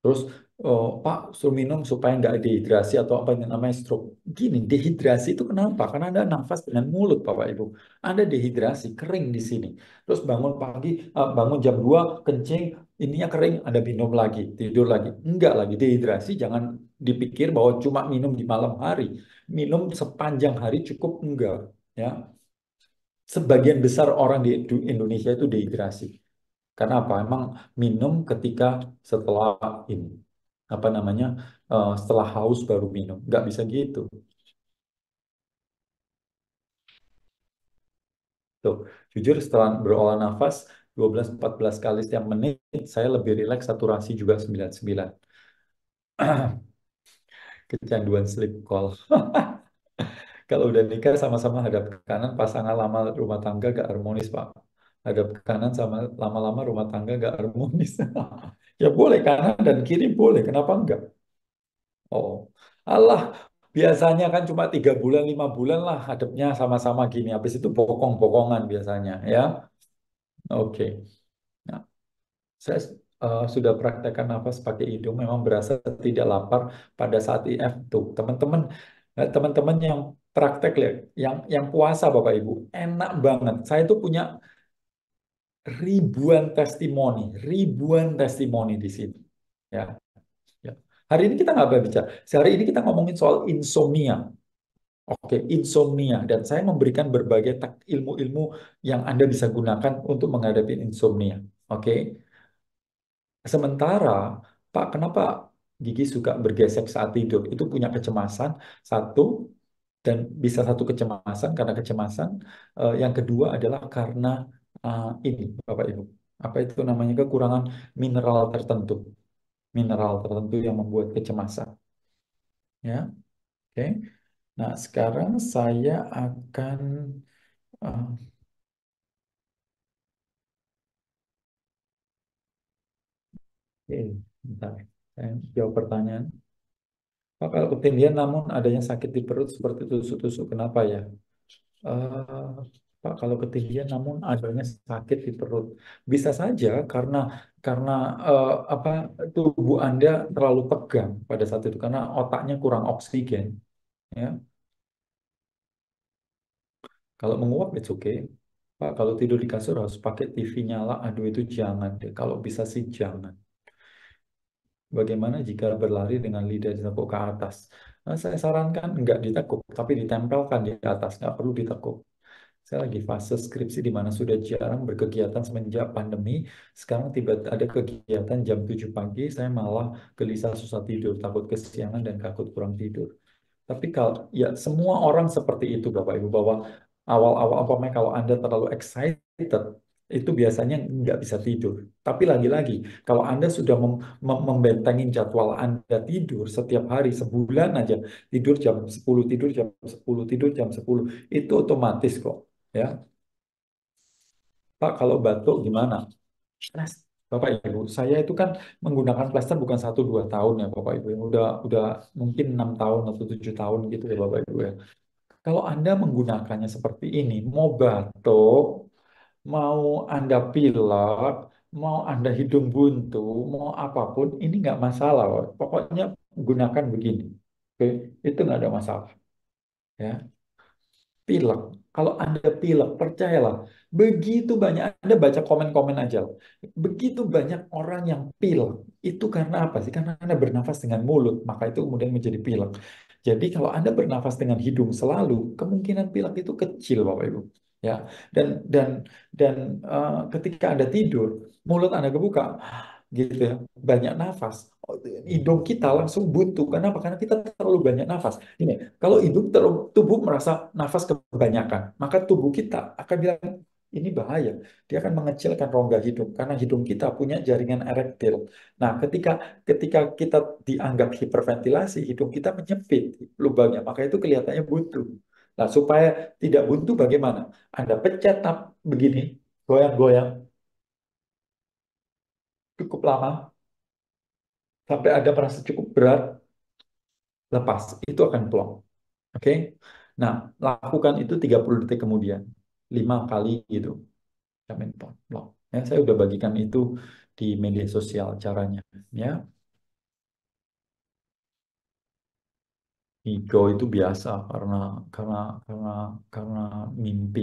S1: Terus, oh, Pak, suruh minum supaya nggak dehidrasi atau apa yang namanya stroke. Gini, dehidrasi itu kenapa? Karena Anda nafas dengan mulut, Bapak Ibu. Anda dehidrasi, kering di sini. Terus bangun pagi, bangun jam 2 kencing, ininya kering, Anda minum lagi, tidur lagi. Enggak lagi, dehidrasi jangan dipikir bahwa cuma minum di malam hari. Minum sepanjang hari cukup enggak. Ya, sebagian besar orang di Indonesia itu dehidrasi. Karena apa? Emang minum ketika setelah ini apa namanya setelah haus baru minum. Nggak bisa gitu. Tuh, jujur setelah berolah nafas 12-14 kali setiap menit, saya lebih rileks, saturasi juga 99. Kecanduan sleep call. Kalau udah nikah sama-sama hadap ke kanan, pasangan lama rumah tangga gak harmonis, Pak. Hadap ke kanan sama lama-lama rumah tangga gak harmonis. Ya boleh kanan dan kiri boleh, kenapa enggak? Oh, Allah, biasanya kan cuma 3 bulan, 5 bulan lah hadapnya sama-sama gini. Habis itu bokong-bokongan biasanya, ya. Oke. Nah, saya sudah praktekkan nafas pakai hidung, memang berasa tidak lapar pada saat IF tuh. Teman-teman yang praktek lihat, yang puasa Bapak Ibu, enak banget. Saya tuh punya ribuan testimoni di sini. Ya, ya. Hari ini kita nggak berbicara. Hari ini kita ngomongin soal insomnia. Oke, insomnia. Dan saya memberikan berbagai ilmu-ilmu yang Anda bisa gunakan untuk menghadapi insomnia. Oke. Sementara, Pak, kenapa gigi suka bergesek saat tidur? Itu punya kecemasan, satu, dan bisa satu kecemasan karena kecemasan. Yang kedua adalah karena ini, Bapak Ibu. Apa itu namanya? Kekurangan mineral tertentu. Mineral tertentu yang membuat kecemasan. Ya, oke. Nah, sekarang saya akan uh, oke, bentar. Saya jawab pertanyaan. Pak, kalau ketinggian namun adanya sakit di perut seperti tusuk-tusuk, kenapa ya? Eh, Pak, kalau ketinggian namun adanya sakit di perut, bisa saja karena apa tubuh Anda terlalu tegang pada saat itu karena otaknya kurang oksigen. Ya, kalau menguap it's okay. Pak, kalau tidur di kasur harus pakai TV nyala. Aduh, itu jangan deh. Kalau bisa sih jangan. Bagaimana jika berlari dengan lidah ditekuk ke atas? Nah, saya sarankan nggak ditekuk, tapi ditempelkan di atas. Nggak perlu ditekuk. Saya lagi fase skripsi di mana sudah jarang berkegiatan semenjak pandemi. Sekarang tiba ada kegiatan jam 7 pagi, saya malah gelisah susah tidur, takut kesiangan dan takut kurang tidur. Tapi kalau ya semua orang seperti itu Bapak Ibu, bahwa awal-awal umpamanya kalau Anda terlalu excited itu biasanya nggak bisa tidur. Tapi lagi-lagi kalau Anda sudah membentengin jadwal Anda tidur setiap hari sebulan aja, tidur jam 10, tidur jam 10, tidur jam 10, itu otomatis kok. Ya, Pak, kalau batuk gimana? Plas- Bapak Ibu, saya itu kan menggunakan plester bukan 1 2 tahun ya Bapak Ibu, udah mungkin 6 tahun atau 7 tahun gitu ya Bapak Ibu ya. Kalau Anda menggunakannya seperti ini, mau batuk, mau Anda pilek, mau Anda hidung buntu, mau apapun, ini nggak masalah. Pokoknya gunakan begini. Oke, itu nggak ada masalah. Ya, pilek. Kalau Anda pilek, percayalah, begitu banyak, Anda baca komen-komen aja. Begitu banyak orang yang pilek. Itu karena apa sih? Karena Anda bernafas dengan mulut, maka itu kemudian menjadi pilek. Jadi kalau Anda bernafas dengan hidung selalu, kemungkinan pilek itu kecil, Bapak Ibu. Ya, dan dan ketika Anda tidur, mulut Anda kebuka, gitu ya, banyak nafas. Hidung kita langsung buntu. Kenapa? Karena kita terlalu banyak nafas. Ini, kalau tubuh merasa nafas kebanyakan, maka tubuh kita akan bilang ini bahaya. Dia akan mengecilkan rongga hidung karena hidung kita punya jaringan erektil. Nah, ketika ketika kita dianggap hiperventilasi, hidung kita menyempit lubangnya, maka itu kelihatannya buntu. Nah, supaya tidak buntu bagaimana? Anda pencet begini, goyang-goyang cukup lama sampai Anda merasa cukup berat, lepas. Itu akan plong. Oke? Nah, lakukan itu 30 detik kemudian. 5 kali gitu. Sampai plong. Ya, saya udah bagikan itu di media sosial caranya. Ya, ego itu biasa karena karena karena mimpi.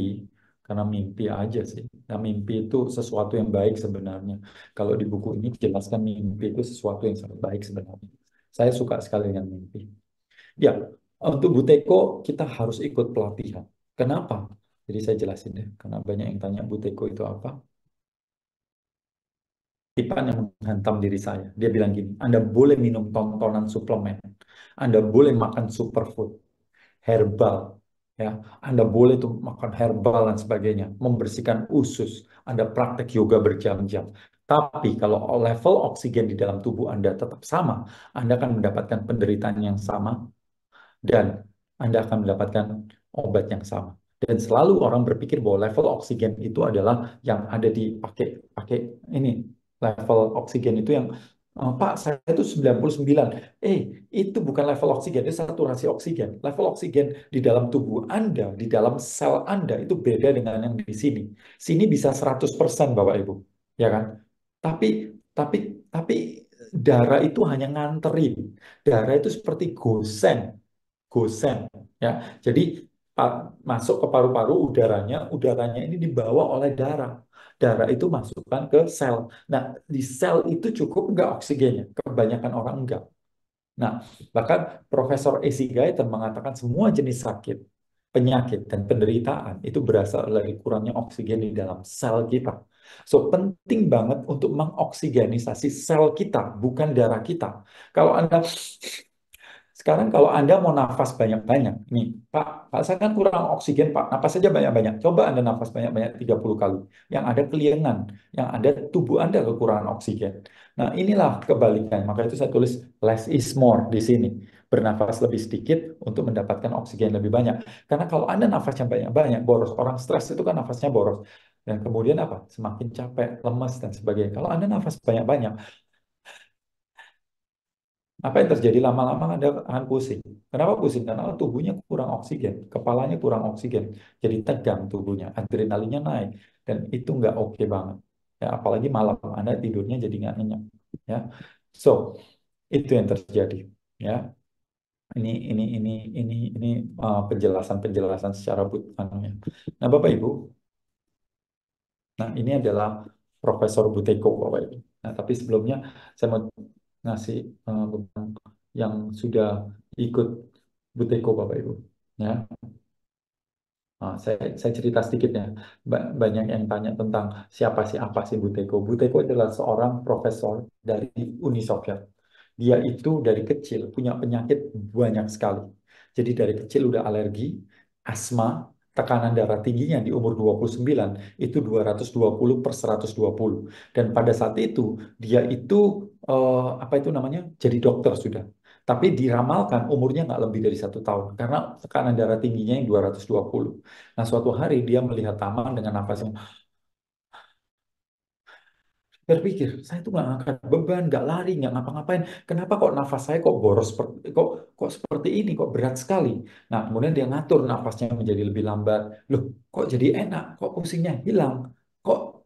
S1: Karena mimpi aja sih. Nah, mimpi itu sesuatu yang baik sebenarnya. Kalau di buku ini jelaskan mimpi itu sesuatu yang sangat baik sebenarnya. Saya suka sekali dengan mimpi. Ya, untuk Buteko kita harus ikut pelatihan. Kenapa? Jadi saya jelasin deh, karena banyak yang tanya Buteko itu apa. Ipan yang menghantam diri saya. Dia bilang gini, Anda boleh minum tontonan suplemen, Anda boleh makan superfood, herbal, ya, Anda boleh tuh makan herbal dan sebagainya, membersihkan usus, Anda praktek yoga berjam-jam. Tapi kalau level oksigen di dalam tubuh Anda tetap sama, Anda akan mendapatkan penderitaan yang sama, dan Anda akan mendapatkan obat yang sama. Dan selalu orang berpikir bahwa level oksigen itu adalah yang ada di pakai pakai ini level oksigen itu yang Pak, saya itu 99. Itu bukan level oksigen, itu saturasi oksigen. Level oksigen di dalam tubuh Anda, di dalam sel Anda itu beda dengan yang di sini. Sini bisa 100% Bapak Ibu, ya kan? Tapi tapi tapi darah itu hanya nganterin. Darah itu seperti gosen, gosen, ya. Jadi masuk ke paru-paru udaranya ini dibawa oleh darah. Darah itu masukkan ke sel. Nah, di sel itu cukup nggak oksigennya? Kebanyakan orang enggak. Nah, bahkan Profesor A.C. Guyton mengatakan semua jenis sakit, penyakit, dan penderitaan itu berasal dari kurangnya oksigen di dalam sel kita. So, penting banget untuk mengoksigenisasi sel kita, bukan darah kita. Kalau Anda sekarang kalau Anda mau nafas banyak-banyak, nih, Pak, saya kan kurang oksigen, Pak. Nafas saja banyak-banyak. Coba Anda nafas banyak-banyak 30 kali. Yang ada keliengan, yang ada tubuh Anda kekurangan oksigen. Nah, inilah kebalikan. Maka itu saya tulis less is more di sini. Bernafas lebih sedikit untuk mendapatkan oksigen lebih banyak. Karena kalau Anda nafas yang banyak-banyak, boros. Orang stres itu kan nafasnya boros. Dan kemudian apa? Semakin capek, lemas, dan sebagainya. Kalau Anda nafas banyak-banyak, apa yang terjadi lama-lama Anda akan pusing. Kenapa pusing? Karena tubuhnya kurang oksigen, kepalanya kurang oksigen, jadi tegang tubuhnya, adrenalinnya naik, dan itu nggak oke banget. Ya, apalagi malam Anda tidurnya jadi nggak nyenyak. Ya, so itu yang terjadi. Ya, ini penjelasan-penjelasan secara anunya. Nah, Bapak Ibu, Nah, ini adalah Profesor Buteyko, Bapak Ibu. Nah, tapi sebelumnya saya mau ngasih beban yang sudah ikut Buteyko, Bapak Ibu. Ya, saya cerita sedikit ya. Banyak yang tanya tentang siapa sih, apa sih Buteyko. Buteyko adalah seorang profesor dari Uni Soviet. Dia itu dari kecil punya penyakit banyak sekali. Jadi dari kecil udah alergi, asma, tekanan darah tingginya di umur 29 itu 220 per 120. Dan pada saat itu dia itu apa itu namanya? Jadi dokter sudah. Tapi diramalkan umurnya nggak lebih dari 1 tahun karena tekanan darah tingginya yang 220. Nah, suatu hari dia melihat taman dengan nafas yang berpikir, saya tuh nggak angkat beban, nggak lari, nggak ngapa-ngapain. Kenapa kok nafas saya kok boros, kok seperti ini, kok berat sekali. Nah, kemudian dia ngatur nafasnya menjadi lebih lambat. Loh, kok jadi enak, kok pusingnya hilang, kok.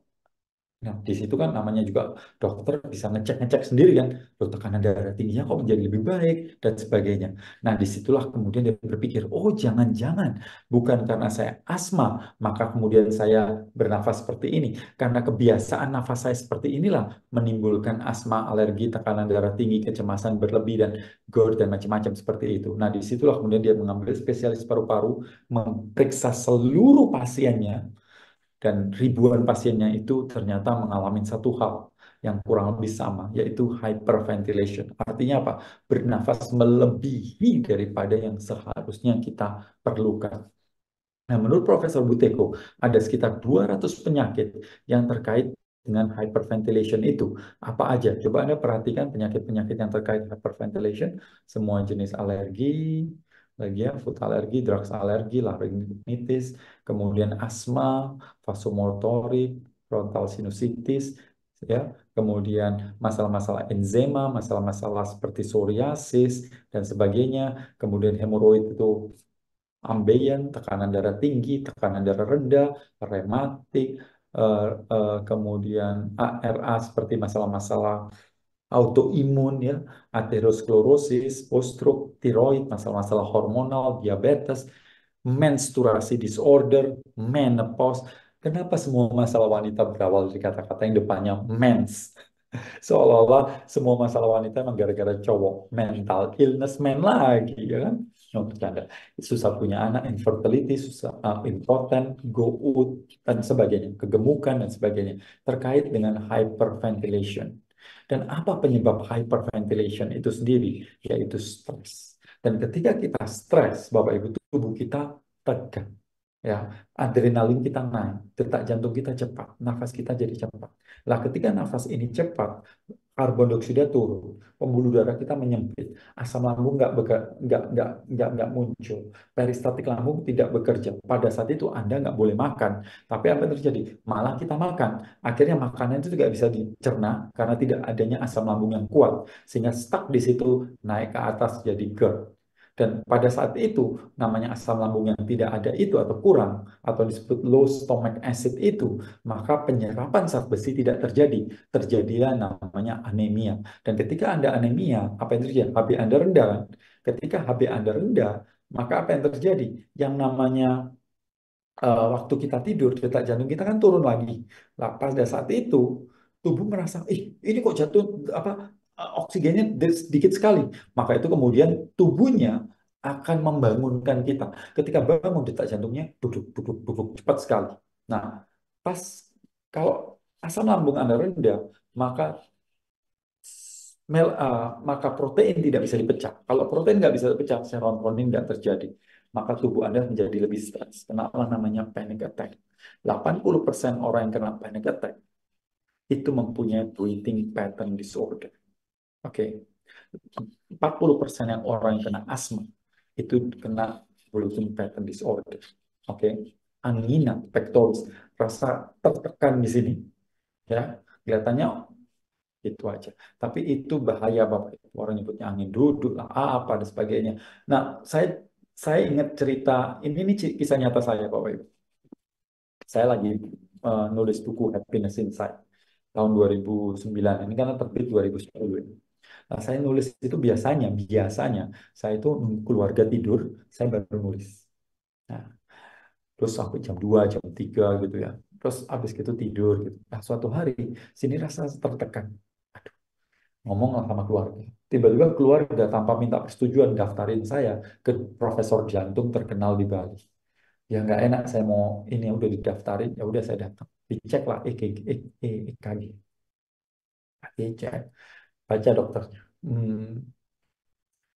S1: Nah, di situ kan namanya juga dokter bisa ngecek-ngecek sendiri kan, loh tekanan darah tingginya kok menjadi lebih baik dan sebagainya. Nah, disitulah kemudian dia berpikir, oh jangan-jangan bukan karena saya asma, maka kemudian saya bernafas seperti ini. Karena kebiasaan nafas saya seperti inilah menimbulkan asma, alergi, tekanan darah tinggi, kecemasan berlebih, dan GERD, dan macam-macam seperti itu. Nah, disitulah kemudian dia mengambil spesialis paru-paru, memeriksa seluruh pasiennya, dan ribuan pasiennya itu ternyata mengalami satu hal yang kurang lebih sama, yaitu hyperventilation. Artinya apa? Bernafas melebihi daripada yang seharusnya kita perlukan. Nah, menurut Profesor Buteyko, ada sekitar 200 penyakit yang terkait dengan hyperventilation itu. Apa aja? Coba Anda perhatikan penyakit-penyakit yang terkait hyperventilation. Semua jenis alergi, lagi ya, food alergi, drugs alergi, laringitis, kemudian asma, vasomotorik, frontal sinusitis, ya, kemudian masalah-masalah enzima, masalah-masalah seperti psoriasis dan sebagainya, kemudian hemoroid itu ambeien, tekanan darah tinggi, tekanan darah rendah, rematik, kemudian ARA seperti masalah-masalah autoimun ya, aterosklerosis, stroke, tiroid, masalah-masalah hormonal, diabetes, menstruasi disorder, menopause. Kenapa semua masalah wanita berawal dari kata-kata yang depannya mens? Seolah-olah semua masalah wanita emang gara-gara cowok. Mental illness men lagi, ya kan? No, bercanda. Susah punya anak, infertility, susah impotent, gout, dan sebagainya. Kegemukan dan sebagainya. Terkait dengan hyperventilation. Dan apa penyebab hyperventilation itu sendiri? Yaitu stres. Dan ketika kita stres, Bapak Ibu, tubuh kita tegang. Ya, adrenalin kita naik, detak jantung kita cepat, nafas kita jadi cepat. Lah, ketika nafas ini cepat, karbon dioksida turun, pembuluh darah kita menyempit, asam lambung nggak muncul, peristatik lambung tidak bekerja. Pada saat itu Anda nggak boleh makan, tapi apa yang terjadi? Malah kita makan. Akhirnya makanan itu tidak bisa dicerna karena tidak adanya asam lambung yang kuat, sehingga stuck di situ, naik ke atas jadi GERD. Dan pada saat itu namanya asam lambung yang tidak ada itu atau kurang atau disebut low stomach acid itu, maka penyerapan zat besi tidak terjadi. Terjadilah namanya anemia. Dan ketika Anda anemia, apa yang terjadi? HB Anda rendah kan? Ketika HB Anda rendah, maka apa yang terjadi? Yang namanya waktu kita tidur, detak jantung kita kan turun lagi. Nah, pada saat itu tubuh merasa, ih ini kok jatuh apa oksigennya sedikit sekali. Maka itu kemudian tubuhnya akan membangunkan kita. Ketika bangun detak jantungnya duduk duduk duduk cepat sekali. Nah, pas kalau asam lambung Anda rendah, maka maka protein tidak bisa dipecah. Kalau protein nggak bisa dipecah, serotonin nggak terjadi. Maka tubuh Anda menjadi lebih stres. Kenapa namanya panic attack? 80% orang yang kena panic attack itu mempunyai breathing pattern disorder. Oke. 40% yang orang yang kena asma itu kena breathing pattern disorder. Oke. Angina pectoris, rasa tertekan di sini. Ya, kelihatannya itu aja. Tapi itu bahaya Bapak. Orang nyebutnya angin duduk lah, apa dan sebagainya. Nah, saya ingat cerita ini kisah nyata saya Bapak Ibu. Saya lagi nulis buku Happiness Inside tahun 2009. Ini karena terbit 2010 ini. Nah, saya nulis itu biasanya saya itu keluarga tidur, saya baru nulis. Nah, terus sampai jam 2, jam 3 gitu ya. terus habis gitu tidur gitu. Nah, suatu hari sini rasa tertekan. Aduh, ngomong lah sama keluarga. Tiba-tiba keluarga tanpa minta persetujuan daftarin saya ke profesor jantung terkenal di Bali. Ya nggak enak, saya mau ini udah didaftarin, ya udah saya datang. Dicek lah EKG, dicek, baca dokternya.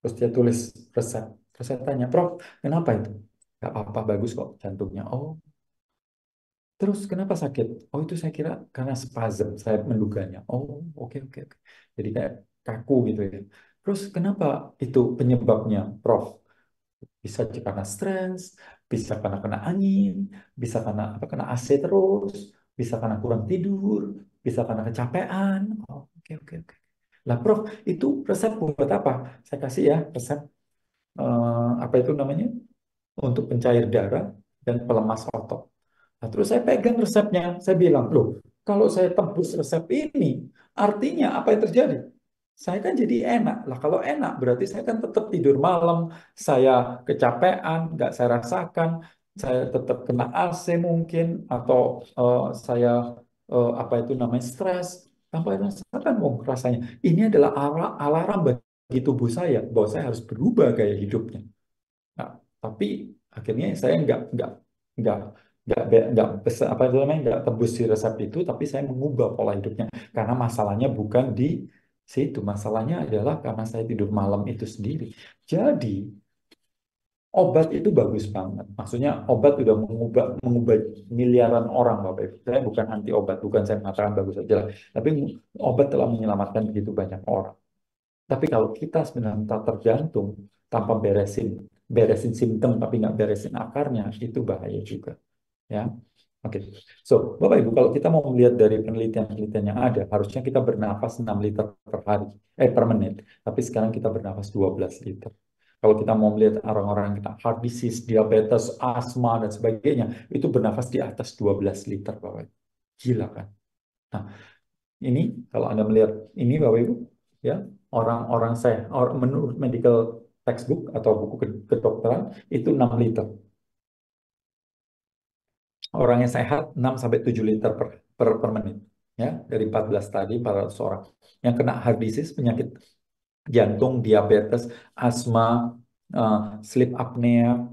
S1: Terus dia tulis resep. Terus saya tanya, Prof, kenapa itu? Gak apa-apa, bagus kok jantungnya. Oh, terus kenapa sakit? Oh, itu saya kira karena spasm, saya menduganya. Oh, oke, oke, oke. Jadi kayak kaku gitu ya. Terus kenapa itu penyebabnya, Prof? Bisa karena stres, bisa karena kena angin, bisa karena apa? Kena AC terus, bisa karena kurang tidur, bisa karena kecapean. Oh, oke, oke, oke. Lah, Prof, itu resep buat apa? Saya kasih ya resep apa itu namanya? Untuk pencair darah dan pelemas otot. Nah, terus saya pegang resepnya, saya bilang, loh, kalau saya tebus resep ini, artinya apa yang terjadi? Saya kan jadi enak. Lah kalau enak berarti saya kan tetap tidur malam, saya kecapean, nggak saya rasakan, saya tetap kena AC mungkin, atau saya apa itu namanya stres, tanpa rasakan rasanya. Ini adalah alarm bagi tubuh saya bahwa saya harus berubah gaya hidupnya. Nah, tapi akhirnya saya nggak apa itu namanya nggak tebus si resep itu, tapi saya mengubah pola hidupnya karena masalahnya bukan di situ, masalahnya adalah karena saya tidur malam itu sendiri. Jadi obat itu bagus banget, maksudnya obat sudah mengubah miliaran orang, Bapak Ibu. Saya bukan anti obat, bukan saya mengatakan bagus saja lah, tapi obat telah menyelamatkan begitu banyak orang. Tapi kalau kita sebenarnya tak tergantung tanpa beresin simptom tapi nggak beresin akarnya, itu bahaya juga. Ya, oke. So, Bapak Ibu, kalau kita mau melihat dari penelitian-penelitian yang ada, harusnya kita bernafas 6 liter per hari, per menit. Tapi sekarang kita bernafas 12 liter. Kalau kita mau melihat orang-orang yang kena heart disease, diabetes, asma, dan sebagainya, itu bernafas di atas 12 liter, Bapak Ibu. Gila kan? Nah, ini kalau Anda melihat ini Bapak Ibu, ya, orang-orang saya menurut medical textbook atau buku kedokteran itu 6 liter. Orang yang sehat 6 sampai 7 liter per menit. Ya, dari 14 tadi 400 orang. Yang kena heart disease, penyakit jantung, diabetes, asma, sleep apnea,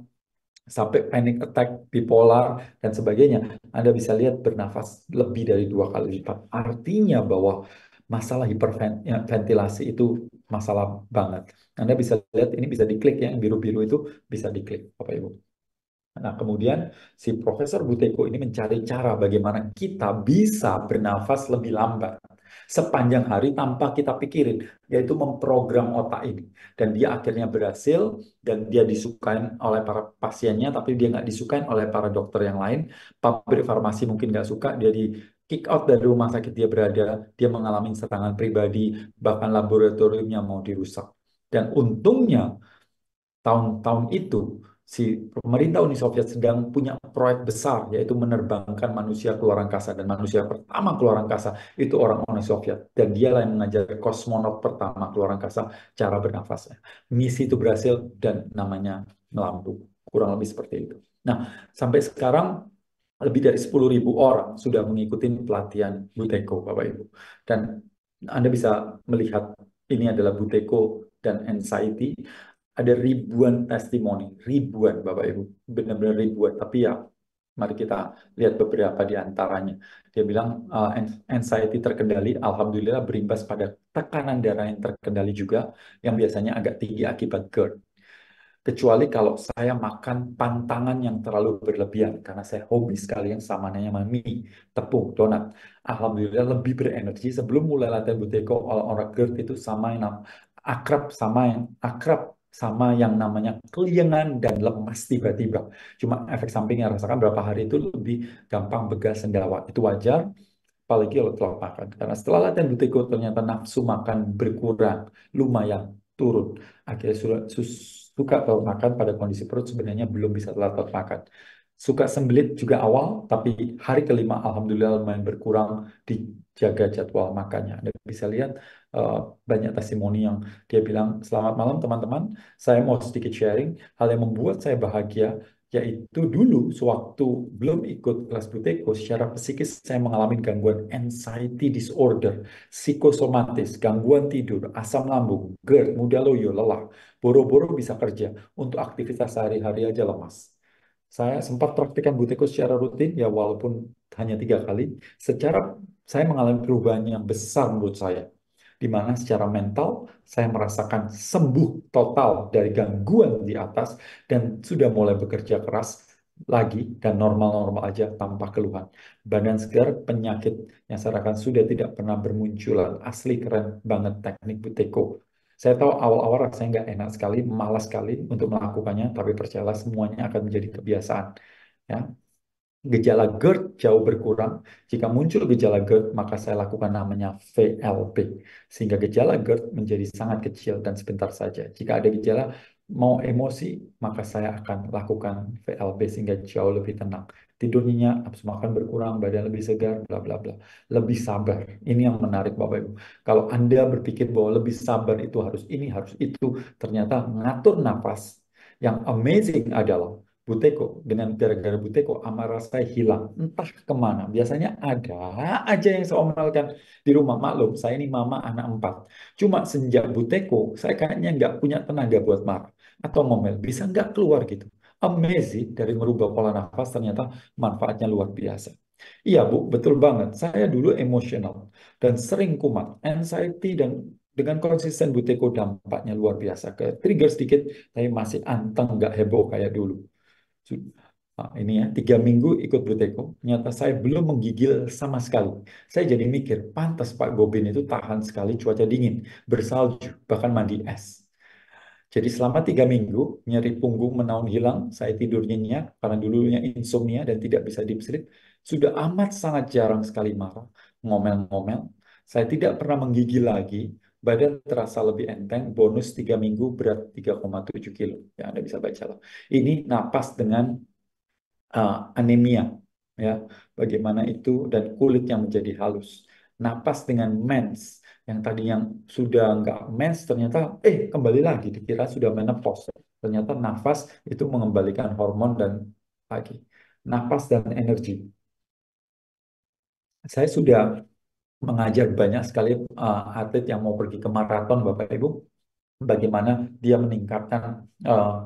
S1: sampai panic attack, bipolar, dan sebagainya, Anda bisa lihat bernafas lebih dari 2 kali lipat. Artinya bahwa masalah hiperventilasi itu masalah banget. Anda bisa lihat ini bisa diklik ya, yang biru-biru itu bisa diklik, Bapak Ibu. Nah, kemudian si Profesor Buteyko ini mencari cara bagaimana kita bisa bernafas lebih lambat sepanjang hari tanpa kita pikirin, yaitu memprogram otak ini. Dan dia akhirnya berhasil, dan dia disukain oleh para pasiennya, tapi dia nggak disukain oleh para dokter yang lain. Pabrik farmasi mungkin nggak suka, dia di kick out dari rumah sakit dia berada, dia mengalami serangan pribadi, bahkan laboratoriumnya mau dirusak. Dan untungnya tahun-tahun itu si pemerintah Uni Soviet sedang punya proyek besar, yaitu menerbangkan manusia keluar angkasa, dan manusia pertama keluar angkasa itu orang Uni Soviet, dan dialah yang mengajari kosmonot pertama keluar angkasa cara bernafasnya. Misi itu berhasil dan namanya melambung, kurang lebih seperti itu. Nah, sampai sekarang lebih dari 10.000 orang sudah mengikuti pelatihan Buteyko, Bapak Ibu. Dan Anda bisa melihat ini adalah Buteyko dan anxiety. Ada ribuan testimoni, ribuan Bapak Ibu, benar-benar ribuan. Tapi ya, mari kita lihat beberapa di antaranya. Dia bilang anxiety terkendali, alhamdulillah berimbas pada tekanan darah yang terkendali juga, yang biasanya agak tinggi akibat GERD. Kecuali kalau saya makan pantangan yang terlalu berlebihan, karena saya hobi sekali yang sama namanya mie, tepung, donat. Alhamdulillah lebih berenergi sebelum mulai latihan Buteyko. Orang GERD itu sama yang akrab sama yang namanya keliengan dan lemas tiba-tiba. Cuma efek samping yang rasakan berapa hari itu lebih gampang begas sendawa. Itu wajar, apalagi kalau telat makan. Karena setelah latihan Buteyko ternyata nafsu makan berkurang, lumayan turun. Akhirnya suka telat makan pada kondisi perut sebenarnya belum bisa telat makan. Suka sembelit juga awal, tapi hari kelima alhamdulillah lumayan berkurang, jaga jadwal makannya. Anda bisa lihat eh, banyak testimoni yang dia bilang, selamat malam teman-teman, saya mau sedikit sharing hal yang membuat saya bahagia, yaitu dulu sewaktu belum ikut kelas Buteyko, secara psikis saya mengalami gangguan anxiety disorder, psikosomatis, gangguan tidur, asam lambung, GERD, mudah loyo, lelah, boro-boro bisa kerja, untuk aktivitas sehari-hari aja lemas. Saya sempat praktikkan Buteyko secara rutin, ya walaupun hanya 3 kali. Secara saya mengalami perubahan yang besar menurut saya, di mana secara mental saya merasakan sembuh total dari gangguan di atas dan sudah mulai bekerja keras lagi dan normal-normal aja tanpa keluhan. Badan segar, penyakit yang saya rasakan sudah tidak pernah bermunculan. Asli keren banget teknik Buteyko. Saya tahu awal-awal rasanya nggak enak sekali, malas sekali untuk melakukannya, tapi percayalah semuanya akan menjadi kebiasaan. Ya, gejala GERD jauh berkurang. Jika muncul gejala GERD, maka saya lakukan namanya VLP. Sehingga gejala GERD menjadi sangat kecil dan sebentar saja. Jika ada gejala mau emosi, maka saya akan lakukan VLP sehingga jauh lebih tenang. Tidur nyenyak, nafsu makan berkurang, badan lebih segar, bla bla bla. Lebih sabar. Ini yang menarik Bapak Ibu. Kalau Anda berpikir bahwa lebih sabar itu harus ini, harus itu, ternyata ngatur nafas. Yang amazing adalah Buteyko, dengan gara-gara Buteyko, amarah saya hilang. Entah kemana. Biasanya ada aja yang saya omelkan di rumah. Maklum, saya ini mama anak 4. Cuma sejak Buteyko, saya kayaknya nggak punya tenaga buat marah. Atau ngomel. Bisa nggak keluar gitu. Amazing, dari merubah pola nafas ternyata manfaatnya luar biasa. Iya Bu, betul banget. Saya dulu emosional dan sering kumat. Anxiety dan dengan konsisten Buteyko dampaknya luar biasa. Ke trigger sedikit, tapi masih anteng, nggak heboh kayak dulu. Nah, ini ya, 3 minggu ikut Buteyko, ternyata saya belum menggigil sama sekali. Saya jadi mikir, pantas Pak Gobin itu tahan sekali cuaca dingin, bersalju, bahkan mandi es. Jadi selama 3 minggu, nyeri punggung menaun hilang, saya tidur nyenyak, karena dulunya insomnia dan tidak bisa deep sleep. Sudah amat sangat jarang sekali marah, ngomel-ngomel. Saya tidak pernah menggigil lagi, badan terasa lebih enteng, bonus 3 minggu berat 3,7 kilo. Ya, Anda bisa baca lah. Ini napas dengan anemia, ya, bagaimana itu dan kulit yang menjadi halus. Napas dengan mens, yang tadi yang sudah nggak mens ternyata kembali lagi dikira sudah menopause. Ternyata nafas itu mengembalikan hormon dan lagi. Napas dan energi. Saya sudah mengajar banyak sekali atlet yang mau pergi ke maraton, Bapak Ibu, bagaimana dia meningkatkan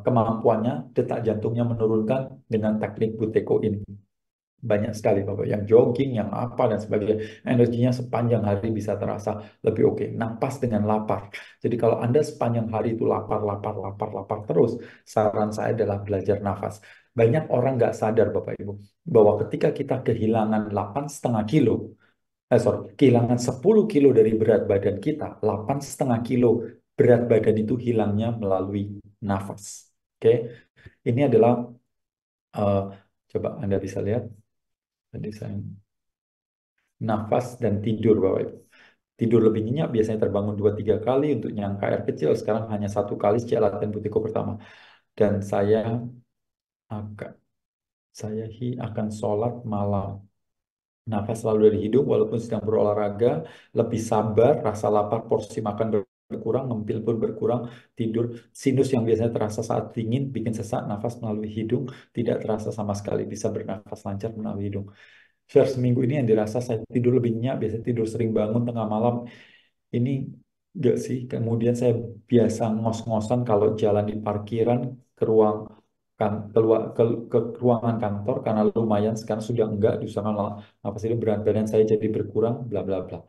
S1: kemampuannya, detak jantungnya menurunkan dengan teknik Buteyko ini. Banyak sekali Bapak yang jogging, yang apa dan sebagainya. Energinya sepanjang hari bisa terasa lebih oke. Napas dengan lapar. Jadi kalau Anda sepanjang hari itu lapar, lapar, lapar, lapar terus, saran saya adalah belajar nafas. Banyak orang nggak sadar Bapak Ibu, bahwa ketika kita kehilangan 8,5 kilo, kehilangan 10 kilo dari berat badan kita, 8,5 kilo berat badan itu hilangnya melalui nafas. Oke, ini adalah eh, coba Anda bisa lihat desain nafas dan tidur Bapak Ibu. Tidur lebih nyenyak, biasanya terbangun 2-3 kali untuk nyangka air kecil. Sekarang hanya 1 kali sejak latihan Buteyko pertama. Dan akan akan sholat malam. Nafas selalu dari hidung walaupun sedang berolahraga, lebih sabar, rasa lapar, porsi makan berkurang, ngempil pun berkurang, tidur. Sinus yang biasanya terasa saat dingin, bikin sesak, nafas melalui hidung, tidak terasa sama sekali, bisa bernafas lancar melalui hidung. Share seminggu ini yang dirasa saya tidur lebih nyenyak, biasanya tidur sering bangun tengah malam. Ini enggak sih. Kemudian saya biasa ngos-ngosan kalau jalan di parkiran ke ruang keluar ke ruangan kantor karena lumayan sekarang sudah enggak diusahakan nafas itu berat badan saya jadi berkurang bla bla bla.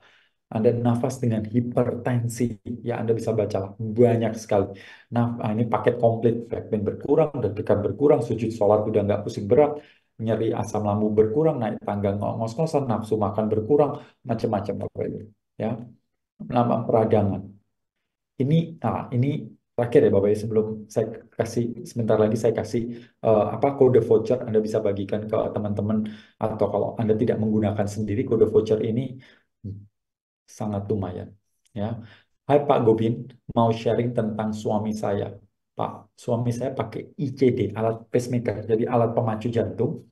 S1: Anda nafas dengan hipertensi, ya Anda bisa baca lah, banyak sekali. Nah, ini paket komplit, back pain berkurang, deg-degan berkurang, sujud sholat udah nggak pusing berat, nyeri asam lambung berkurang, naik tangga ngos-ngosan, nafsu makan berkurang, macam-macam Bapak Ibu. Ya, nama peradangan. Ini terakhir ya Bapak Ibu, sebelum saya kasih sebentar lagi saya kasih apa kode voucher Anda bisa bagikan ke teman-teman atau kalau Anda tidak menggunakan sendiri kode voucher ini sangat lumayan ya. Hai Pak Gobin, mau sharing tentang suami saya. Pak, suami saya pakai ICD, alat pacemaker, jadi alat pemacu jantung.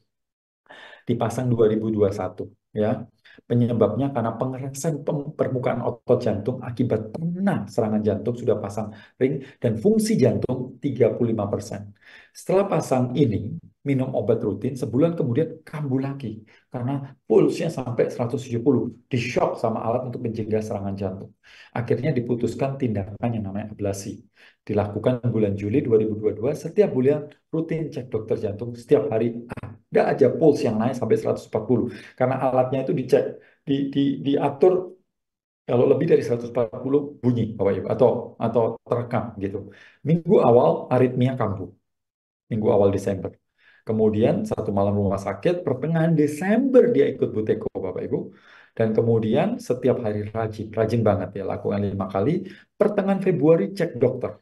S1: dipasang 2021 ya. Penyebabnya karena pengerasan permukaan otot jantung akibat pernah serangan jantung sudah pasang ring dan fungsi jantung 35%. Setelah pasang ini, minum obat rutin, sebulan kemudian kambuh lagi karena pulsnya sampai 170, di shock sama alat untuk mencegah serangan jantung. Akhirnya diputuskan tindakan yang namanya ablasi. Dilakukan bulan Juli 2022, setiap bulan rutin cek dokter jantung, setiap hari ada aja puls yang naik sampai 140. Karena alatnya itu dicek, diatur kalau lebih dari 140 bunyi, Bapak Ibu, atau terekam gitu. Minggu awal aritmia kambuh, minggu awal Desember. Kemudian satu malam rumah sakit, pertengahan Desember dia ikut Buteko, Bapak Ibu. Dan kemudian setiap hari rajin, rajin banget ya, lakukan 5 kali. Pertengahan Februari cek dokter.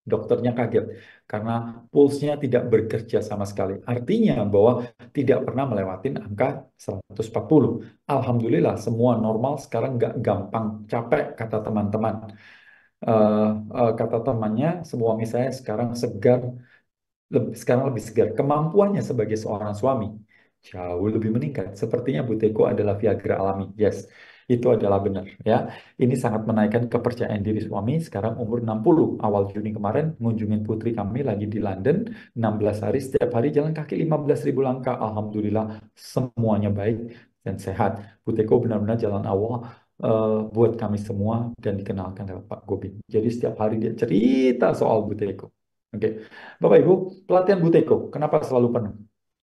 S1: Dokternya kaget karena pulsnya tidak bekerja sama sekali. Artinya bahwa tidak pernah melewati angka 140. Alhamdulillah semua normal, sekarang nggak gampang capek kata teman-teman. Kata temannya, suami saya sekarang segar, sekarang lebih segar. Kemampuannya sebagai seorang suami jauh lebih meningkat. Sepertinya Buteko adalah Viagra alami. Yes, itu adalah benar ya. Ini sangat menaikkan kepercayaan diri suami. Sekarang umur 60. Awal Juni kemarin ngunjungin putri kami lagi di London. 16 hari, setiap hari jalan kaki 15.000 langkah. Alhamdulillah semuanya baik dan sehat. Buteko benar-benar jalan awal buat kami semua dan dikenalkan oleh Pak Gobin. Jadi setiap hari dia cerita soal Buteko. Oke, Bapak Ibu, pelatihan Buteko, kenapa selalu penuh?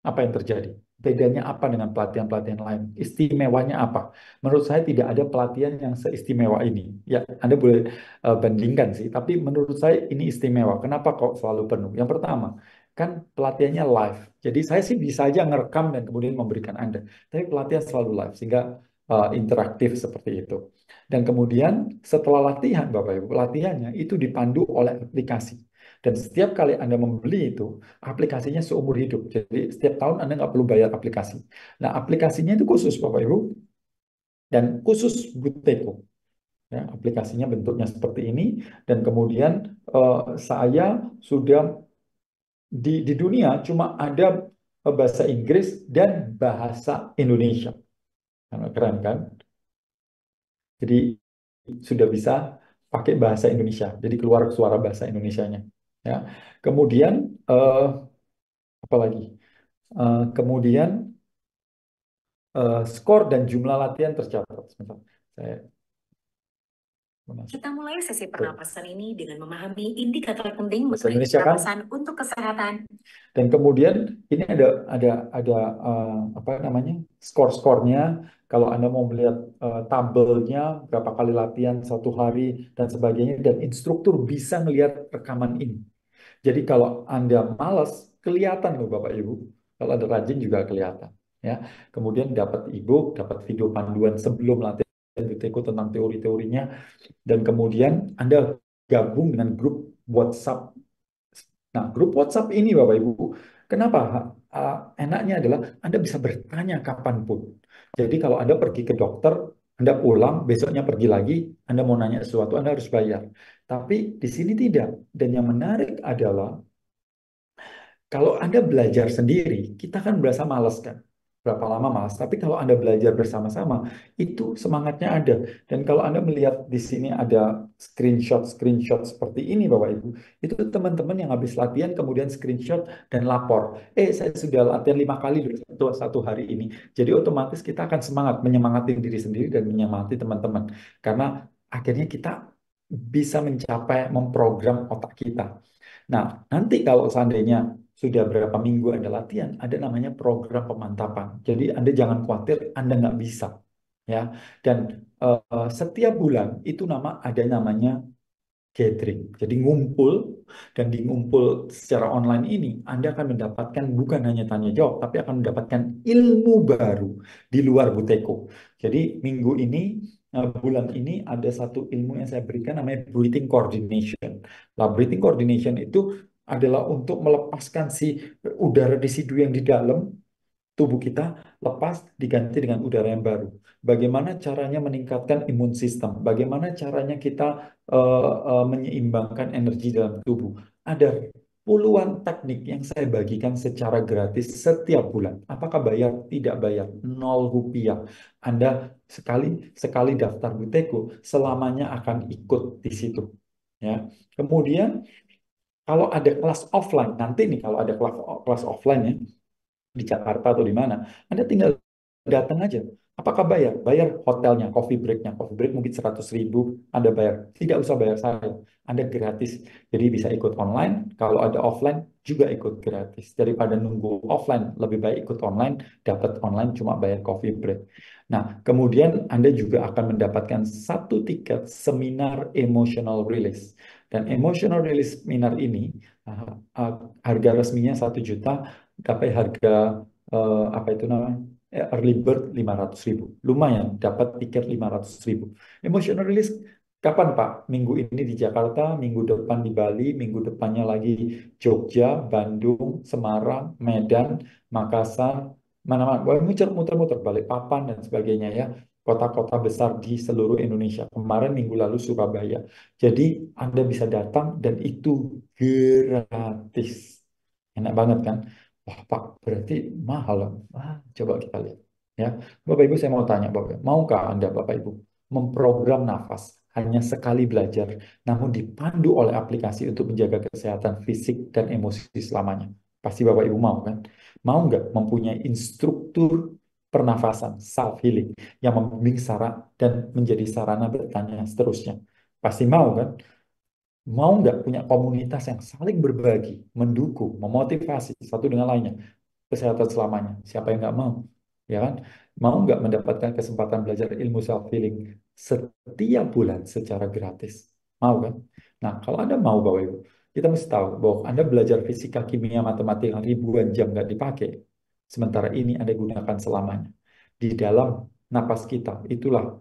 S1: Apa yang terjadi? Bedanya apa dengan pelatihan-pelatihan lain? Istimewanya apa? Menurut saya tidak ada pelatihan yang seistimewa ini. Ya, Anda boleh bandingkan sih, tapi menurut saya ini istimewa. Kenapa kok selalu penuh? Yang pertama, kan pelatihannya live. Jadi saya sih bisa aja ngerekam dan kemudian memberikan Anda. Tapi pelatihan selalu live, sehingga interaktif seperti itu. Dan kemudian setelah latihan, Bapak Ibu, pelatihannya itu dipandu oleh aplikasi. Dan setiap kali Anda membeli itu, aplikasinya seumur hidup. Jadi setiap tahun Anda nggak perlu bayar aplikasi. Nah, aplikasinya itu khusus Bapak Ibu, dan khusus Buteko. Ya, aplikasinya bentuknya seperti ini, dan kemudian saya sudah di dunia cuma ada bahasa Inggris dan bahasa Indonesia. Keren kan? Jadi sudah bisa pakai bahasa Indonesia. Jadi keluar suara bahasa Indonesianya. Ya. Kemudian apa lagi? Kemudian skor dan jumlah latihan tercatat. Sebentar, saya
S3: Kita mulai sesi pernapasan ini dengan memahami indikator penting
S1: bahasa
S3: mengenai
S1: Indonesia kan.
S3: pernapasan untuk kesehatan.
S1: Dan kemudian ini ada apa namanya, skor-skornya. Kalau Anda mau melihat tabelnya berapa kali latihan satu hari dan sebagainya, dan instruktur bisa melihat rekaman ini. Jadi kalau Anda malas, kelihatan loh Bapak Ibu. Kalau Anda rajin juga kelihatan. Ya. Kemudian dapat e-book, dapat video panduan sebelum latihan Buteko tentang teori-teorinya. Dan kemudian Anda gabung dengan grup WhatsApp. Nah, grup WhatsApp ini Bapak Ibu, kenapa enaknya adalah Anda bisa bertanya kapanpun. Jadi kalau Anda pergi ke dokter, Anda pulang, besoknya pergi lagi, Anda mau nanya sesuatu, Anda harus bayar. Tapi di sini tidak. Dan yang menarik adalah kalau Anda belajar sendiri, kita kan berasa malas kan? Berapa lama malas. Tapi kalau Anda belajar bersama-sama, itu semangatnya ada. Dan kalau Anda melihat di sini ada screenshot-screenshot seperti ini, Bapak Ibu, itu teman-teman yang habis latihan kemudian screenshot dan lapor. Saya sudah latihan 5 kali satu hari ini. Jadi otomatis kita akan semangat, menyemangati diri sendiri dan menyemangati teman-teman. Karena akhirnya kita bisa mencapai, memprogram otak kita. Nah, nanti kalau seandainya sudah berapa minggu Anda latihan, ada namanya program pemantapan. Jadi Anda jangan khawatir Anda nggak bisa. Ya. Dan setiap bulan itu ada namanya gathering. Jadi ngumpul, dan di ngumpul secara online ini Anda akan mendapatkan bukan hanya tanya jawab, tapi akan mendapatkan ilmu baru di luar Buteko. Jadi minggu ini, bulan ini ada satu ilmu yang saya berikan namanya breathing coordination. Nah, breathing coordination itu adalah untuk melepaskan si udara residu yang di dalam tubuh kita, lepas diganti dengan udara yang baru. Bagaimana caranya meningkatkan imun sistem? Bagaimana caranya kita menyeimbangkan energi dalam tubuh? Ada puluhan teknik yang saya bagikan secara gratis setiap bulan. Apakah bayar? Tidak bayar, 0 rupiah. Anda sekali sekali daftar Buteko, selamanya akan ikut di situ. Ya. Kemudian kalau ada kelas offline, nanti nih kalau ada kelas offline ya, di Jakarta atau di mana, Anda tinggal datang aja. Apakah bayar? Bayar hotelnya, coffee breaknya. Coffee break mungkin 100.000, Anda bayar. Tidak usah bayar saya, Anda gratis. Jadi bisa ikut online, kalau ada offline juga ikut gratis. Daripada nunggu offline, lebih baik ikut online, dapat online cuma bayar coffee break. Nah, kemudian Anda juga akan mendapatkan satu tiket seminar emotional release. Dan emotional release seminar ini, harga resminya 1 juta, tapi harga apa itu namanya, early bird 500.000. Lumayan, dapat tiket 500.000. Emotional release kapan Pak? Minggu ini di Jakarta, minggu depan di Bali, minggu depannya lagi Jogja, Bandung, Semarang, Medan, Makassar, mana-mana. Wah, muter-muter, Balikpapan dan sebagainya ya. Kota-kota besar di seluruh Indonesia. Kemarin minggu lalu Surabaya. Jadi Anda bisa datang dan itu gratis. Enak banget kan? Wah, Pak, berarti mahal. Coba kita lihat. Ya, Bapak Ibu, saya mau tanya, Bapak, maukah Anda, Bapak Ibu, memprogram nafas hanya sekali belajar, namun dipandu oleh aplikasi untuk menjaga kesehatan fisik dan emosi selamanya? Pasti Bapak Ibu mau kan? Mau nggak mempunyai instruktur pernafasan, self healing, yang membimbing dan menjadi sarana bertanya seterusnya? Pasti mau kan? Mau nggak punya komunitas yang saling berbagi, mendukung, memotivasi satu dengan lainnya, kesehatan selamanya? Siapa yang nggak mau? Ya kan? Mau nggak mendapatkan kesempatan belajar ilmu self healing setiap bulan secara gratis? Mau kan? Nah, kalau Anda mau, Bapak Ibu, kita mesti tahu bahwa Anda belajar fisika, kimia, matematika ribuan jam nggak dipakai. Sementara ini Anda gunakan selamanya. Di dalam napas kita, itulah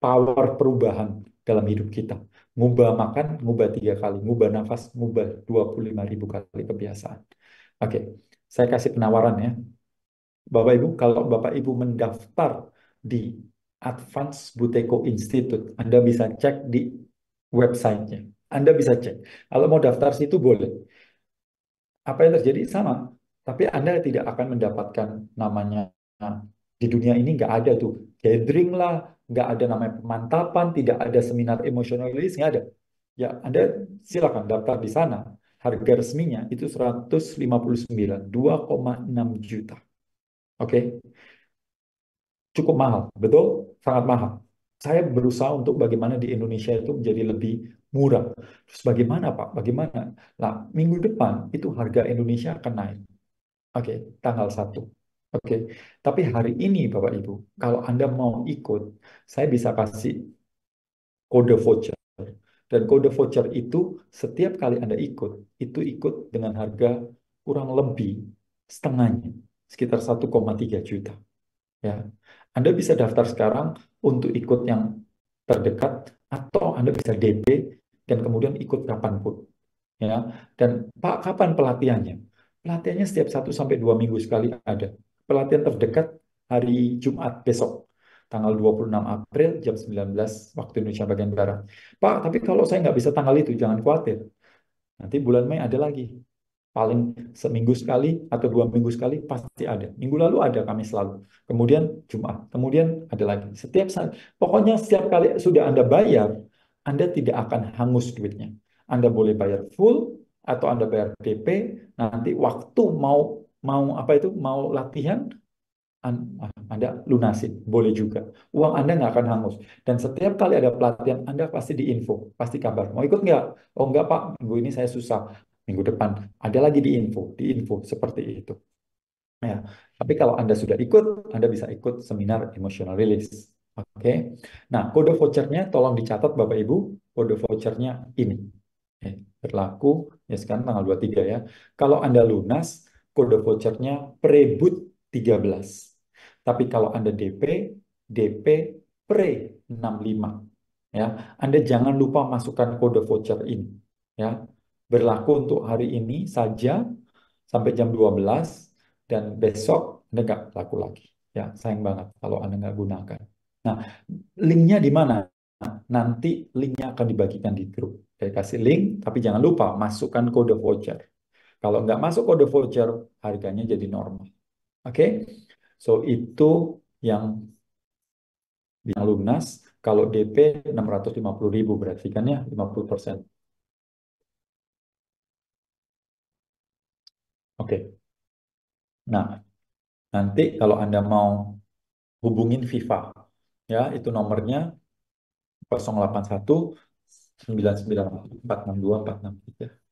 S1: power perubahan dalam hidup kita. Ngubah makan, ngubah 3 kali. Ngubah nafas, ngubah 25.000 kali kebiasaan. Oke, saya kasih penawaran ya. Bapak Ibu, kalau Bapak Ibu mendaftar di Advanced Buteyko Institute, Anda bisa cek di websitenya. Anda bisa cek. Kalau mau daftar situ boleh. Apa yang terjadi sama, tapi Anda tidak akan mendapatkan namanya, di dunia ini nggak ada tuh gathering lah, nggak ada namanya pemantapan, tidak ada seminar emotional release, nggak ada. Ya, Anda silakan daftar di sana. Harga resminya itu 159, 2,6 juta. Oke, cukup mahal, betul? Sangat mahal. Saya berusaha untuk bagaimana di Indonesia itu menjadi lebih murah. Terus bagaimana Pak? Bagaimana? Nah, minggu depan itu harga Indonesia akan naik. Oke, tanggal 1. Oke, tapi hari ini Bapak Ibu, kalau Anda mau ikut, saya bisa kasih kode voucher. Dan kode voucher itu setiap kali Anda ikut, itu ikut dengan harga kurang lebih setengahnya, sekitar 1,3 juta. Ya, Anda bisa daftar sekarang untuk ikut yang terdekat, atau Anda bisa DP dan kemudian ikut kapanpun. Ya, dan Pak, kapan pelatihannya? Pelatihannya setiap 1 sampai 2 minggu sekali ada. Pelatihan terdekat hari Jumat besok, tanggal 26 April jam 19 waktu Indonesia bagian Barat. Pak, tapi kalau saya nggak bisa tanggal itu, jangan khawatir. Nanti bulan Mei ada lagi. Paling seminggu sekali atau 2 minggu sekali pasti ada. Minggu lalu ada, kami selalu. Kemudian Jumat, kemudian ada lagi. Setiap saat, pokoknya setiap kali sudah Anda bayar, Anda tidak akan hangus duitnya. Anda boleh bayar full atau Anda bayar DP. Nanti waktu mau mau apa itu mau latihan, Anda lunasin, boleh juga. Uang Anda nggak akan hangus. Dan setiap kali ada pelatihan, Anda pasti diinfo, pasti kabar. Mau ikut nggak? Oh nggak Pak, minggu ini saya susah. Minggu depan ada lagi diinfo seperti itu. Ya, tapi kalau Anda sudah ikut, Anda bisa ikut seminar emotional release. Oke. Nah, kode vouchernya tolong dicatat Bapak Ibu. Kode vouchernya ini. Oke, berlaku ya sekarang tanggal 23 ya. Kalau Anda lunas, kode vouchernya Prebut 13. Tapi kalau Anda DP, DP Pre 65. Ya, Anda jangan lupa masukkan kode voucher ini. Ya, berlaku untuk hari ini saja sampai jam 12 dan besok Anda nggak laku lagi. Ya, sayang banget kalau Anda nggak gunakan. Nah, linknya di mana? Nanti linknya akan dibagikan di grup. Saya kasih link, tapi jangan lupa masukkan kode voucher. Kalau nggak masuk kode voucher, harganya jadi normal. Oke? So, itu yang lunas. Kalau DP 650.000 berarti kan ya 50%. Oke. Nah, nanti kalau Anda mau hubungin Viva, ya itu nomornya 081 994 462 463.